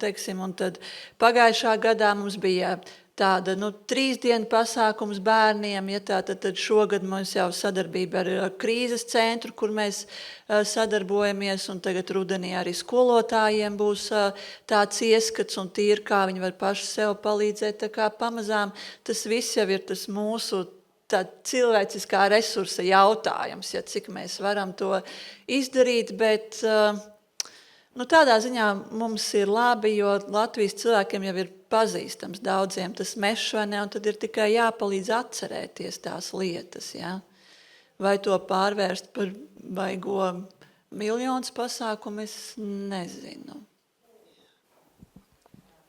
tad pagājušā gadā mums bija tāda 3 dienu pasākums bērniem, ja tad šogad mums jau sadarbība ar krīzes centru, kur mēs sadarbojamies, un tagad rudenī arī skolotājiem būs tāds ieskats un tīri, kā viņi var paši sev palīdzēt, tā kā pamazām tas viss jau ir tas mūsu tā cilvēciskā resursa jautājums, ja cik mēs varam to izdarīt, bet tādā ziņā mums ir labi, jo Latvijas cilvēkiem jau ir pazīstams daudziem tas mežs, vai ne, un tad ir tikai jāpalīdz atcerēties tās lietas, ja? Vai to pārvērst par vaigo miljonus pasākumu, es nezinu.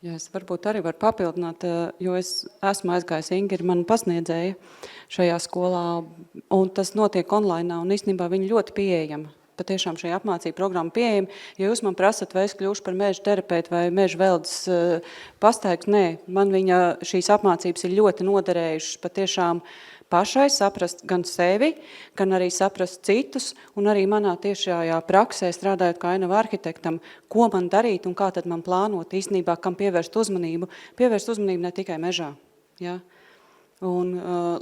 Jā, es varbūt arī varu papildināt, jo es esmu aizgājis, Inga ir mana pasniedzēja šajā skolā, un tas notiek online, un īstenībā viņa ļoti pieejama. Patiešām šī apmācība programma pieejama. Ja jūs man prasat, vai es kļūšu par meža terapeitu vai meža veldes pastaigus, nē, man šīs apmācības ir ļoti noderējušas patiešām pašai saprast gan sevi, gan arī saprast citus, un arī manā tiešajā praksē strādājot kā ainavu arhitektam, ko man darīt un kā tad man plānot īstenībā, kam pievērst uzmanību. Pievērst uzmanību ne tikai mežā. Ja? Un,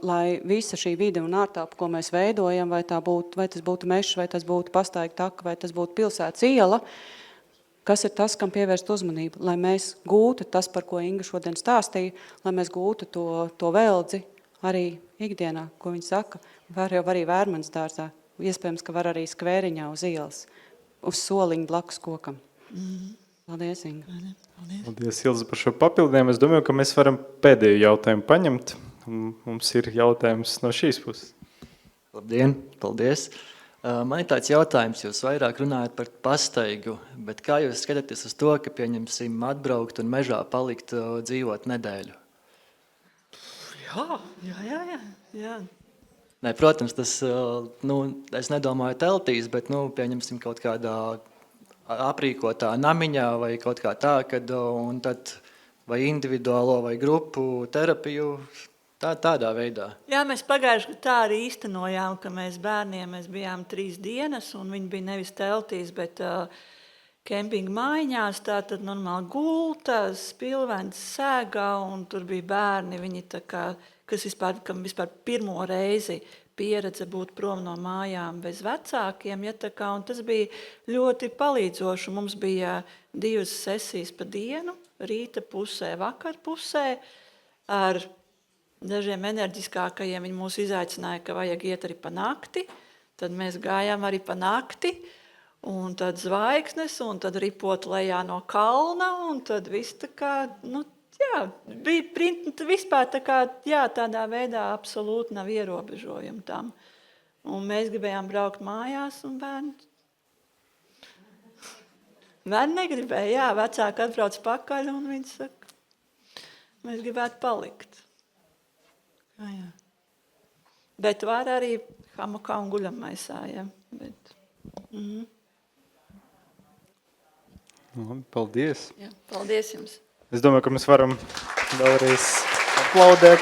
lai visa šī vide un ārtelpa, ko mēs veidojam, vai tas būtu mežs, vai tas būtu pastaigu taka, vai tas būtu pilsētas iela, kas ir tas, kam pievērst uzmanību, lai mēs gūtu tas, par ko Inga šodien stāstīja, lai mēs gūtu to veldzi arī ikdienā, ko viņa saka, var jau arī Vērmanas dārzā, iespējams, ka var arī skvēriņā uz ielas, uz soliņa blakus kokam. Paldies, Inga. Paldies, Ilze, par šo papildinājumu. Es domāju, ka mēs varam pēdējo jautājumu paņemt. Mums ir jautājums no šīs puses. Labdien, paldies. Man ir tāds jautājums, jūs vairāk runājat par pastaigu, bet kā jūs skatāties uz to, ka pieņemsim atbraukt un mežā palikt dzīvot nedēļu? Jā. Nē, protams, tas, es nedomāju teltīs, bet, pieņemsim kaut kādā aprīkotā namiņā vai kaut kā tā, un tad vai individuālo vai grupu terapiju, tādā veidā. Jā, mēs pagājuši tā arī īstenojām, ka mēs bijām 3 dienas, un viņi bija nevis teltīs, bet kempinga mājiņās, tātad normāli gulta, spilvens, sēgā, un tur bija bērni, viņi kam vispār pirmo reizi pieredze būt prom no mājām bez vecākiem, un tas bija ļoti palīdzoši. Mums bija 2 sesijas pa dienu, rīta pusē, vakar pusē, ar dažiem enerģiskākajiem viņi mūs izaicināja, ka vajag iet arī pa nakti, tad mēs gājām arī pa nakti, un tad zvaigznes, un tad ripot lejā no kalna, un tad viss tā kā, bija vispār tā kā, tādā veidā absolūti nav ierobežojumi tam. Un mēs gribējām braukt mājās, un bērni negribēja, vecāki atbrauc pakaļ, un viņi saka, mēs gribētu palikt. Jā. Bet var arī hamakā un guļamaisā, ja. Paldies. Jā, paldies jums. Es domāju, ka mēs varam vēlreiz aplaudēt.